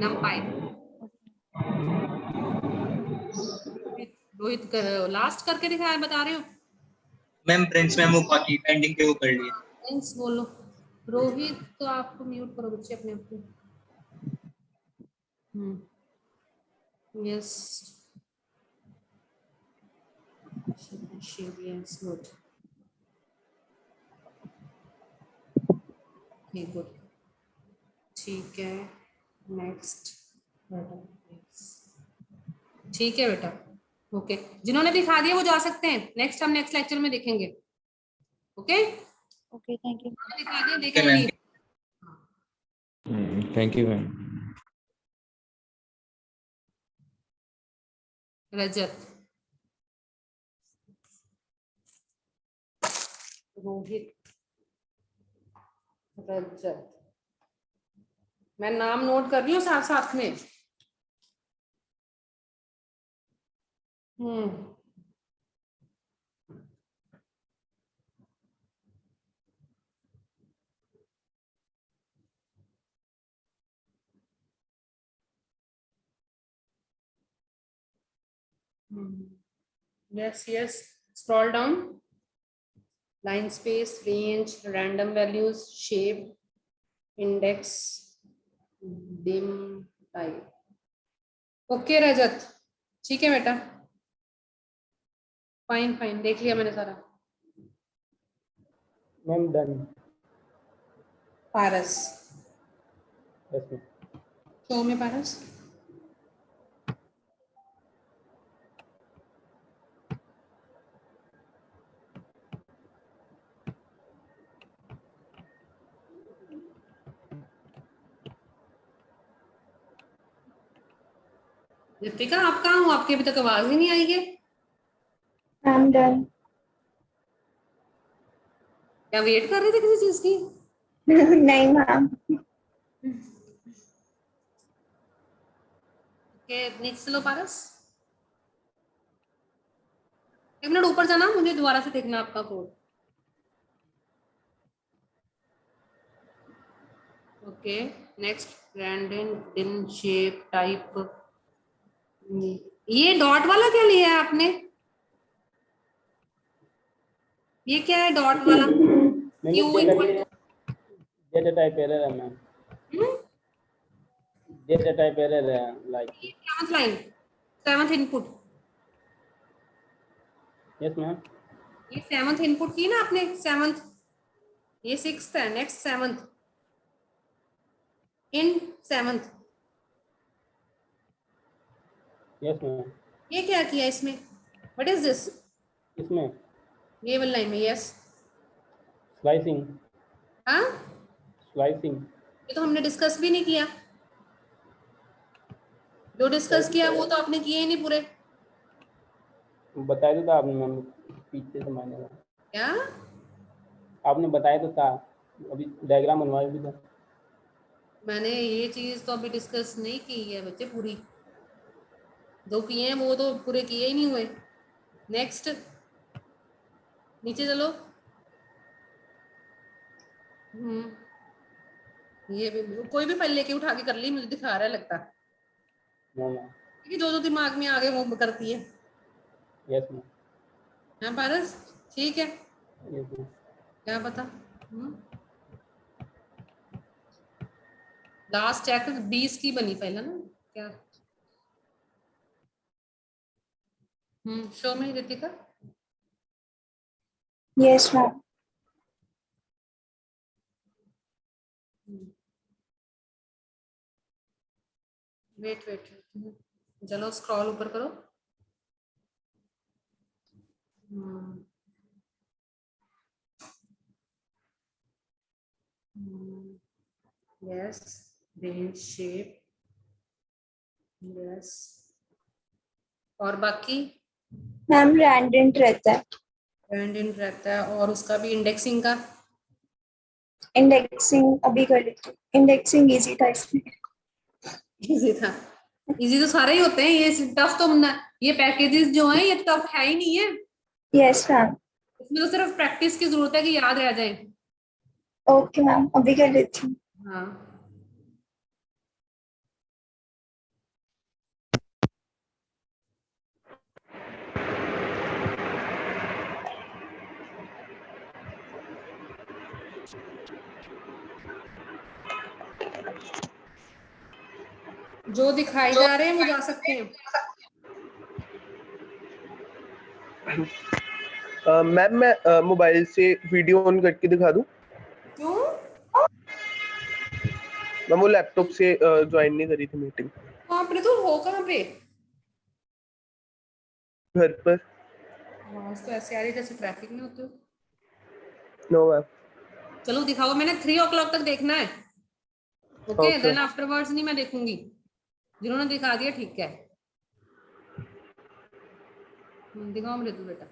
numpy. Rohit last करके दिखाया, बता रहे हो?
मैम प्रिंस मैम वो बाकी पेंडिंग के वो कर लिए.
प्रिंस बोलो. रोहित तो आपको म्यूट करो बच्चे अपने आप को. Yes. Yes, good. Okay, good. ठीक है. Next. ठीक है बेटा. ओके, जिन्होंने दिखा दिया वो जा सकते हैं. नेक्स्ट हम नेक्स्ट लेक्चर में देखेंगे. Okay,
okay, thank you.
दिखा दिया,
Okay,
देखेंगे.
ma'am.
नहीं.
Thank you ma'am.
Rajat, Rohit, Rajat. मैं नाम नोट कर रही हूँ साथ साथ में. Yes, yes. Scroll down. Line space, range, random values, shape, index, dim, type. Okay Rajat, ठीक है बेटा. फाइन फाइन, देख लिया मैंने सारा.
Ma'am done.
Paras,
yes ma'am.
Show में पारस. रितिका, आप कहाँ हो? आपकी अभी तक आवाज ही नहीं आई है.
Ma'am done.
क्या वेट कर रहे थे किसी चीज की?
नहीं मैम.
ओके, नेक्स्ट चलो पारस. एक मिनट ऊपर जाना, मुझे दोबारा से देखना आपका कोड. Okay, next. रैंडम, डिन, शेप, टाइप. ये डॉट वाला क्या लिया है आपने? ये क्या है डॉट वाला? क्यों इक्वल?
डेटा टाइप एरर है मैम. डेटा टाइप एरर है like.
Seventh line, seventh input.
Yes ma'am.
ये सेवंथ इनपुट की ना आपने? सेवंथ. ये सिक्स्थ है. Next seventh. इन सेवंथ.
Yes ma'am.
ये क्या किया इसमें? What is this?
इसमें
ये वाली लाइन में. यस.
स्लाइसिंग.
हाँ,
स्लाइसिंग.
ये तो हमने डिस्कस भी नहीं किया. जो डिस्कस किया वो तो आपने किए ही नहीं पूरे.
बताया तो था आपने मैम पीछे से मैंने.
क्या?
आपने बताया तो था. अभी डायग्राम बनवाया भी था.
मैंने ये चीज तो अभी डिस्कस नहीं की है बच्चे पूरी. जो किए हैं वो तो पूरे किए ही नहीं हुए. नेक्स्ट, नीचे चलो. ये भी कोई भी फाइल लेके उठा के कर ली, मुझे दिखा रहा है लगता है.
No ma'am.
क्योंकि जो जो दिमाग में आ गए वो करती है.
Yes ma'am.
हाँ पारस, ठीक है.
Yes ma'am.
क्या पता. लास्ट चेक 20 की बनी फाइल है ना क्या? शो में Ritika.
Yes ma'am.
Wait wait, चलो स्क्रॉल ऊपर करो. Yes, range, shape. यस, और बाकी
मैम रैंडेंट रहता है.
रैंडम रहता है. और उसका भी इंडेक्सिंग का.
इंडेक्सिंग अभी कर लेती हूँ. इंडेक्सिंग इजी था इसमें.
इजी था. इजी तो सारे ही होते हैं. ये टफ तो ना, ये पैकेजेस जो हैं ये टफ है ही नहीं है.
Yes ma'am.
इसमें तो सिर्फ प्रैक्टिस की जरूरत है कि याद रह जाए.
ओके मैम, अभी कर लेती हूँ.
हाँ. जो दिखाई जा रहे हैं वो जा सकते हैं।
मैम मैं मोबाइल से वीडियो ऑन करके दिखा दूं?
क्यों?
मैम वो लैपटॉप से ज्वाइन नहीं करी थी मीटिंग।
कहाँ पे तू हो, कहाँ पे?
घर पर।
आवाज तो ऐसे आ रही है जैसे ट्रैफिक में होते हो।
No ma'am.
चलो दिखाओ, मैंने 3 o'clock तक देखना है। Okay,
Okay.
देन आफ्टरवर्ड्स नहीं मैं देखूंगी। जिन्होंने दिखा दिया ठीक है। दिखाओ मृदु बेटा।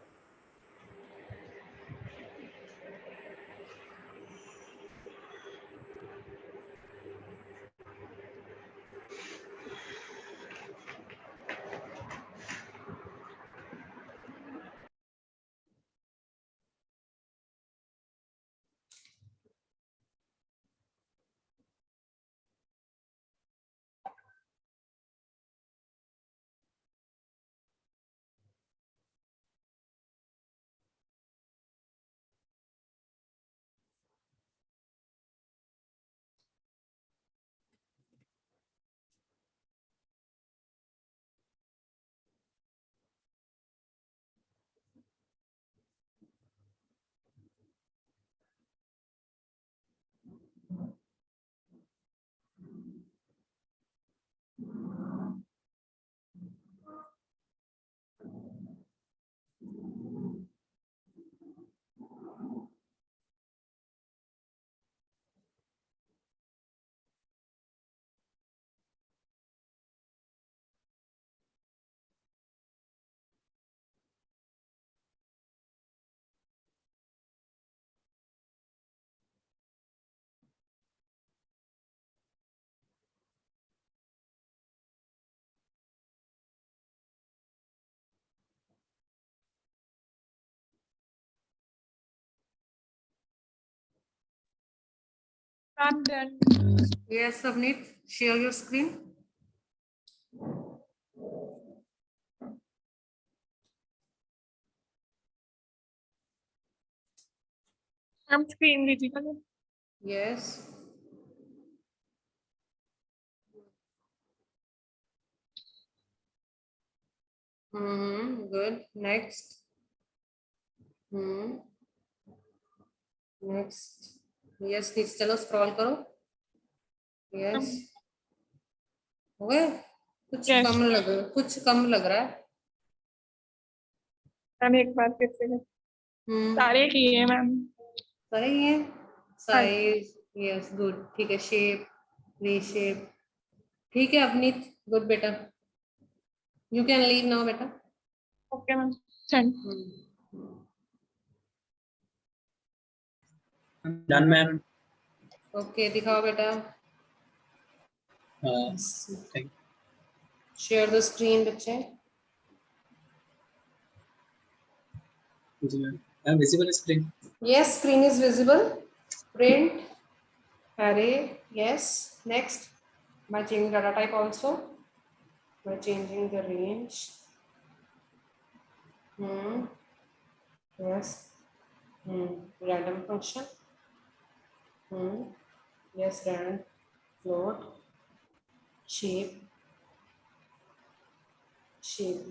I'm done.
Yes, Savneet, share your screen.
I'm screen visible.
Yes. Good. Next. Next. Yes, please चलो scroll करो. Yes. ओए, कुछ
Yes.
कम लग रहा है.
मैम एक बार फिर से सारे किए मैम।
सारे ये साइज, यस गुड, ठीक है, शेप, रीशेप, ठीक है अवनीत, गुड बेटा, यू कैन लीव नाउ बेटा।
Okay ma'am, send.
Done ma'am.
Okay दिखाओ बेटा, शेयर द स्क्रीन बच्चे।
Visible screen?
Yes, screen is visible. Print, array, yes. Next, by changing data type also, by changing the range. Yes. Random function. Yes, random float. Shape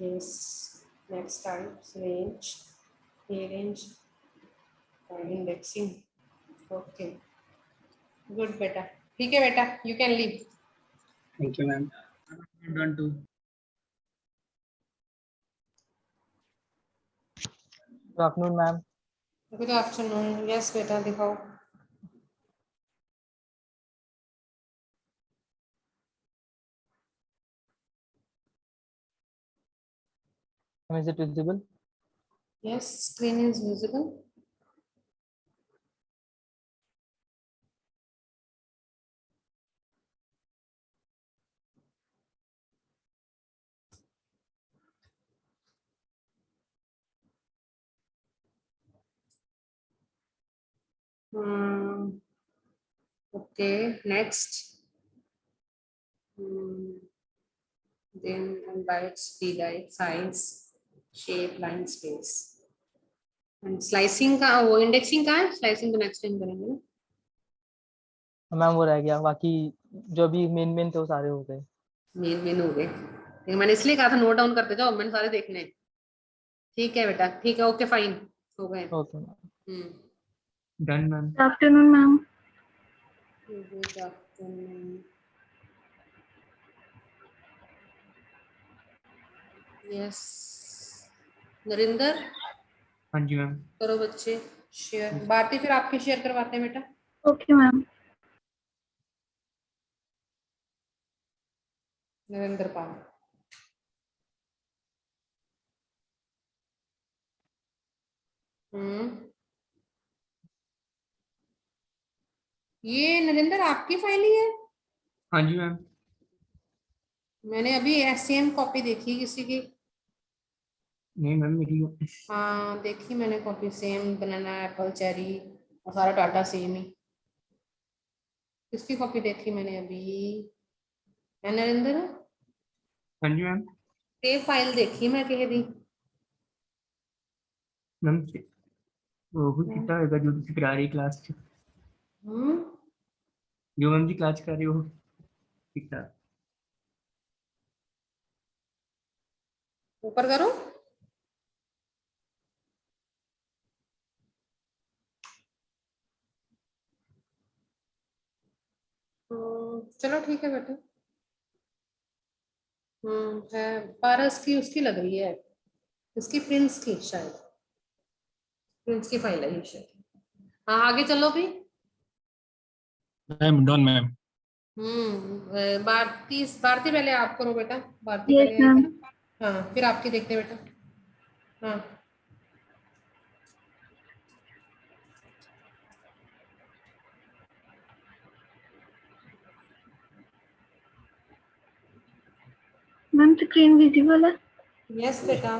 list. Next types, range, range, and indexing. Okay. Good बेटा, ठीक है बेटा, you can leave.
Thank you ma'am. Done too.
Good afternoon ma'am.
Good afternoon. Yes बेटा दिखाओ।
Is it visible?
Yes, screen is visible. Okay, next. Then bytes, p-byte, size, shape, line, space. And slicing का वो indexing का है, slicing तो next time करेंगे ना।
Ma'am वो रह गया, बाकी जो भी मेन थे वो सारे हो गए।
मेन हो गए, लेकिन मैंने इसलिए कहा था नोट डाउन करते जाओ, मैंने सारे देखने हैं। ठीक है बेटा, ठीक है, ओके फाइन, हो गए।
Okay, ma'am.
Done ma'am.
Good afternoon ma'am.
Good afternoon. Yes Narendra,
हाँ जी मैम।
करो बच्चे शेयर। भारती फिर आपके शेयर करवाते हैं बेटा।
Okay ma'am.
नरेंद्र पाल। ये नरेंद्र आपकी फाइल ही है?
हाँ जी मैम।
मैंने अभी एससीएम कॉपी देखी किसी की।
नहीं मैम मेरी।
हाँ देखी मैंने copy, same banana apple cherry और सारा डाटा सेम ही। किसकी कॉपी देखी मैंने अभी? है नरेंद्र?
हाँ जी मैम।
सेव फाइल देखी मैं कह दी।
मैम वो कितना होगा जो तुम करा रही क्लास च, जो मैम जी क्लास कर रही हो कितना?
ऊपर करो। चलो ठीक है बेटा। है पारस की, उसकी लग रही है, इसकी प्रिंस की शायद, प्रिंस की फाइल है ये शायद। हाँ आगे चलो भी।
Ma'am done ma'am.
Bharti, Bharti पहले आप करो बेटा, भारती
यस
पहले
मैम।
आएगी ना। हाँ फिर आपकी देखते हैं बेटा। हाँ
मैम स्क्रीन विजिबल है?
यस बेटा।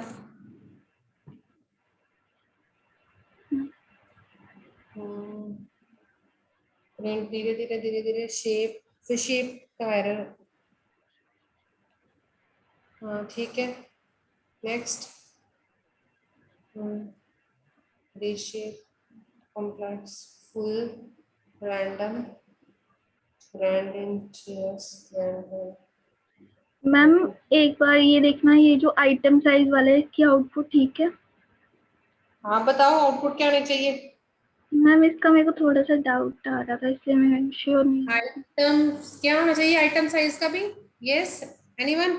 प्रिंट धीरे धीरे धीरे धीरे, शेप फिर शेप का एरर। हाँ ठीक है, next. reshape, complex, full, random, random, yes, random.
Ma'am एक बार ये देखना, ये जो आइटम साइज वाला है इसकी आउटपुट ठीक है?
हाँ बताओ आउटपुट क्या होनी चाहिए?
मैम इसका मेरे को थोड़ा सा डाउट आ रहा था, इसलिए मैं श्योर नहीं।
आइटम क्या होना चाहिए, आइटम साइज का भी? Yes anyone?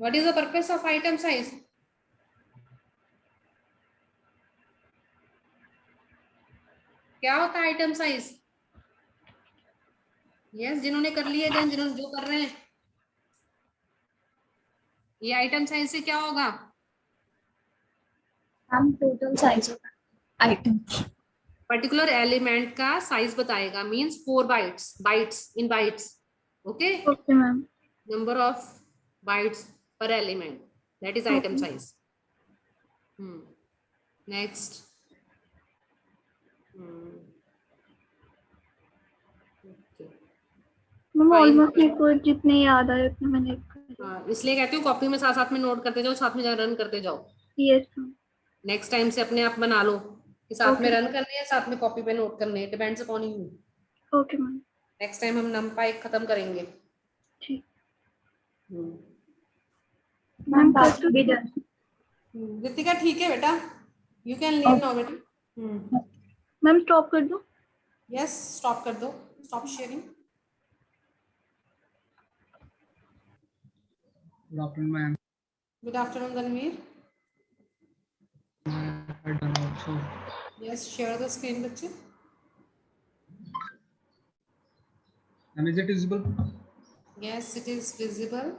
What is the purpose of item size? क्या होता है आइटम साइज? यस जिन्होंने कर लिया, जिन्होंने जो कर रहे हैं, ये आइटम साइज से क्या होगा?
हम total size item.
Particular element का साइज बताएगा, means 4 bytes, bytes in bytes. Okay,
okay ma'am.
number of bytes per element, that is item
Okay.
size. Next. Okay.
Ma'am
Fine.
Almost मेरे को जितने याद आए उतने मैंने
इसलिए कहती हूँ कॉपी में साथ साथ में नोट करते जाओ, साथ में रन करते जाओ।
Yes ma'am.
नेक्स्ट टाइम से अपने आप बना लो कि साथ में
Okay.
रन करने हैं, साथ में कॉपी पे नोट करने हैं, depends upon you.
Okay ma'am.
Next time हम नंपाई खत्म करेंगे।
ठीक।
मैम बाकी भी डन।
रितिका ठीक है बेटा, यू कैन लीव नाउ बेटा।
मैम स्टॉप कर दो।
यस स्टॉप कर दो, stop sharing.
Good afternoon ma'am.
Good afternoon Ranveer.
Done also.
Yes, share the screen, बच्चे।
Ma'am is it visible?
Yes, it is visible.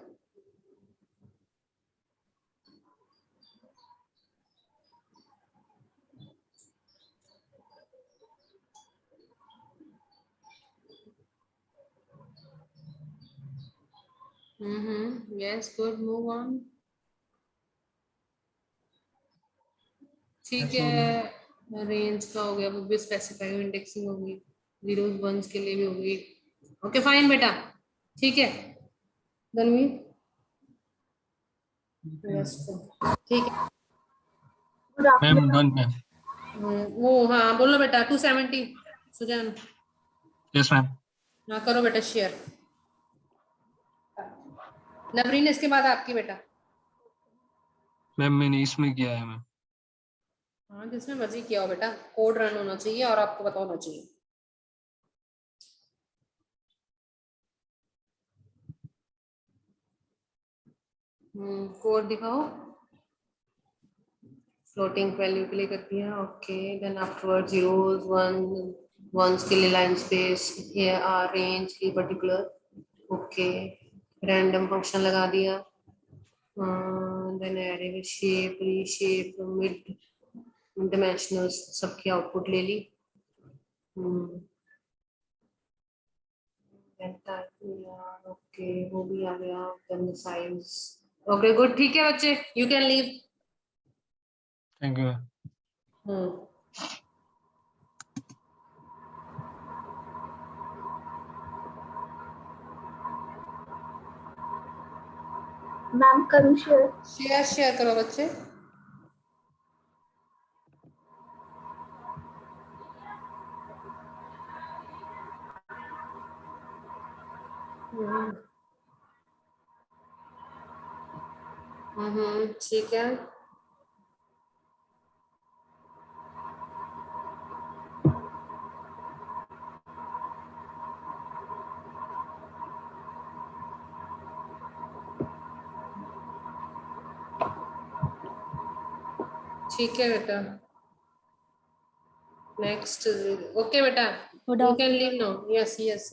Yes, good. Move on. ठीक है, range का हो गया, वो भी स्पेसिफाई, इंडेक्सिंग होगी, जीरोस वंस के लिए भी होगी। ओके फाइन बेटा, ठीक है धनवीर। यस ठीक है
मैम डन मैम।
वो हाँ बोलो बेटा, 270 सुजान।
Yes ma'am.
हाँ करो बेटा शेयर। नवरीन इसके बाद आपकी बेटा।
मैम मैंने इसमें किया है मैम।
हाँ जिसमें मर्जी किया हो बेटा, कोड रन होना चाहिए और आपको पता होना चाहिए। कोड दिखाओ। फ्लोटिंग वैल्यू के लिए करती है, okay. Then afterward zeros ones के लिए लाइन स्पेस, ये आर रेंज की पर्टिकुलर, ओके। रैंडम फंक्शन लगा दिया, then array with shape, reshape, mid dimensionals सबकी आउटपुट ले ली। ओके वो भी आ गया, देन साइज, ओके गुड, ठीक है बच्चे, you can leave.
Thank you.
Ma'am करूँ शेयर?
शेयर करो बच्चे। ठीक है। ठीक है बेटा, नेक्स्ट, ओके बेटा, you can leave now. Yes yes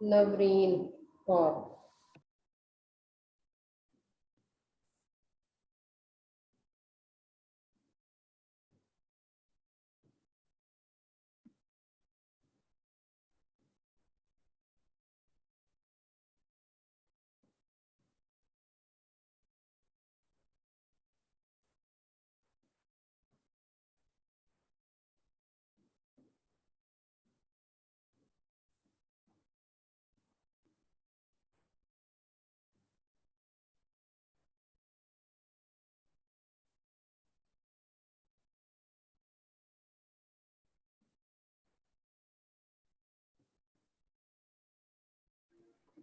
Navreen और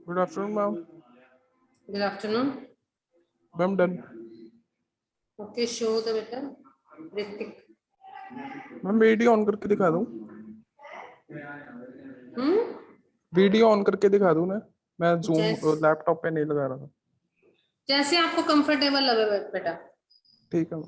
good afternoon ma'am.
Good afternoon
ma'am done.
Okay, show the बेटा ऋतिक।
मैम वीडियो ऑन करके दिखा दूं? वीडियो ऑन करके दिखा दूं ना? मैं जूम लैपटॉप पे नहीं लगा रहा था।
जैसे आपको कंफर्टेबल लगे बेटा।
ठीक है।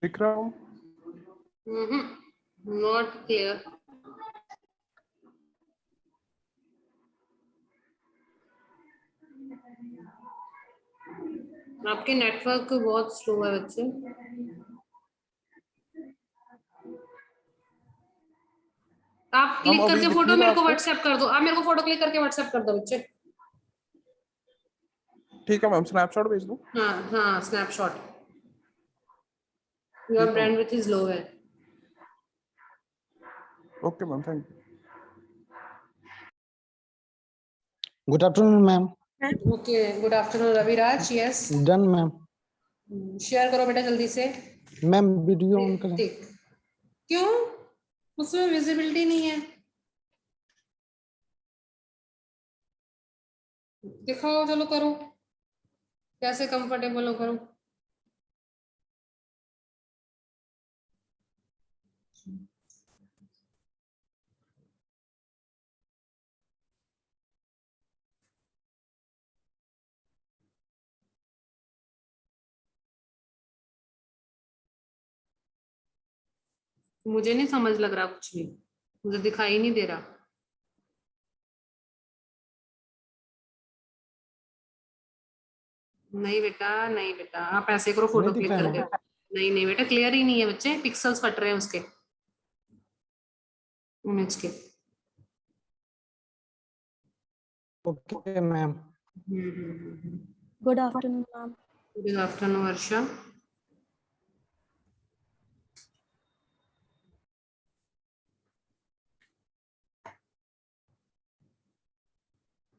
दिख रहा हूँ?
Not clear. आपके नेटवर्क बहुत स्लो है बच्चे। आप क्लिक करके फोटो मेरे को व्हाट्सएप कर दो। आप मेरे को फोटो क्लिक करके व्हाट्सएप कर दो बच्चे।
ठीक है मैम, स्नैपशॉट भेज दूं?
हाँ हाँ snapshot. Your bandwidth is low है।
Okay ma'am, thank you.
Good afternoon ma'am.
Okay good afternoon Raviraj. Yes
done ma'am.
Share करो बेटा जल्दी से।
मैम वीडियो ऑन करें?
ठीक, क्यों? उसमें विजिबिलिटी नहीं है। दिखाओ, चलो करो, कैसे कंफर्टेबल हो करो। मुझे नहीं समझ लग रहा कुछ भी, मुझे दिखाई नहीं दे रहा। नहीं बेटा, नहीं बेटा, आप ऐसे करो फोटो क्लिक करके। नहीं नहीं बेटा, क्लियर ही नहीं है बच्चे, पिक्सल्स फट रहे हैं उसके इमेज के।
Okay ma'am.
Good afternoon, ma'am.
Good afternoon, Varsha.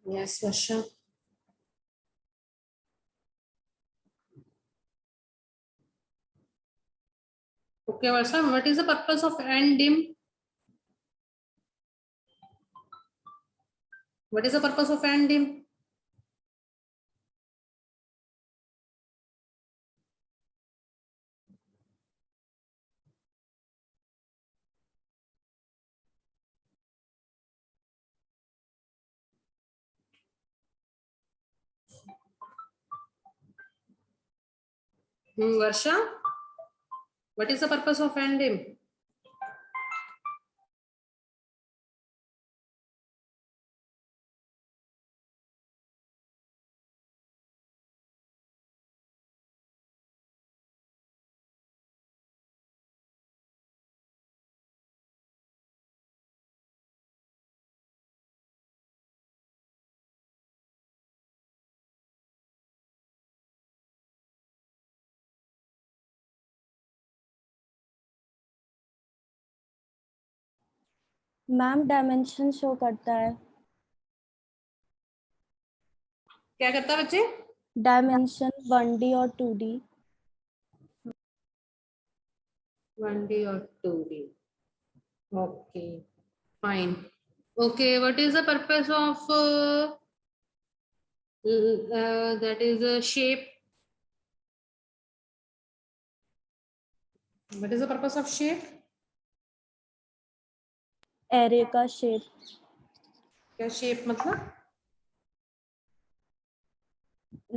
Yes, Varsha. Okay, Varsha, what is the purpose of and dim? What is the purpose of and dim? Varsha, what is the purpose of and dim?
Ma'am dimension show करता है.
क्या करता है बच्चे?
Dimension 1D और 2D.
1D or 2D. Okay, fine. Okay, what is the purpose of that is a shape? What is the purpose of shape?
Array का shape.
क्या shape मतलब?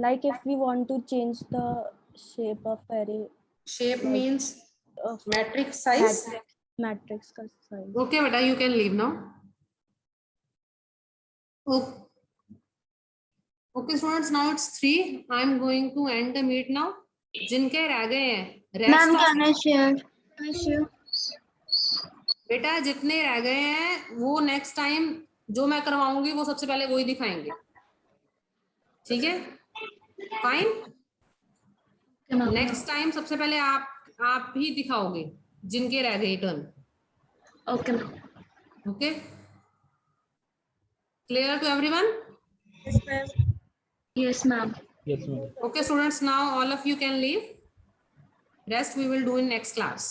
Like if we want to change the shape of array.
Shape
like,
means matrix size.
Matrix का size.
Okay, beta, you can leave now. Okay, students, now it's 3. I'm going to end the meet now. जिनके रह गए हैं
ma'am can I share?
बेटा जितने रह गए हैं वो नेक्स्ट टाइम जो मैं करवाऊंगी वो सबसे पहले वो ही दिखाएंगे. ठीक है, फाइन. नेक्स्ट टाइम सबसे पहले आप ही दिखाओगे जिनके रह गए turn.
Okay
okay, clear to everyone?
Yes ma'am.
Yes, ma'am.
Okay, students, now all of you can leave. Rest we will do in next class.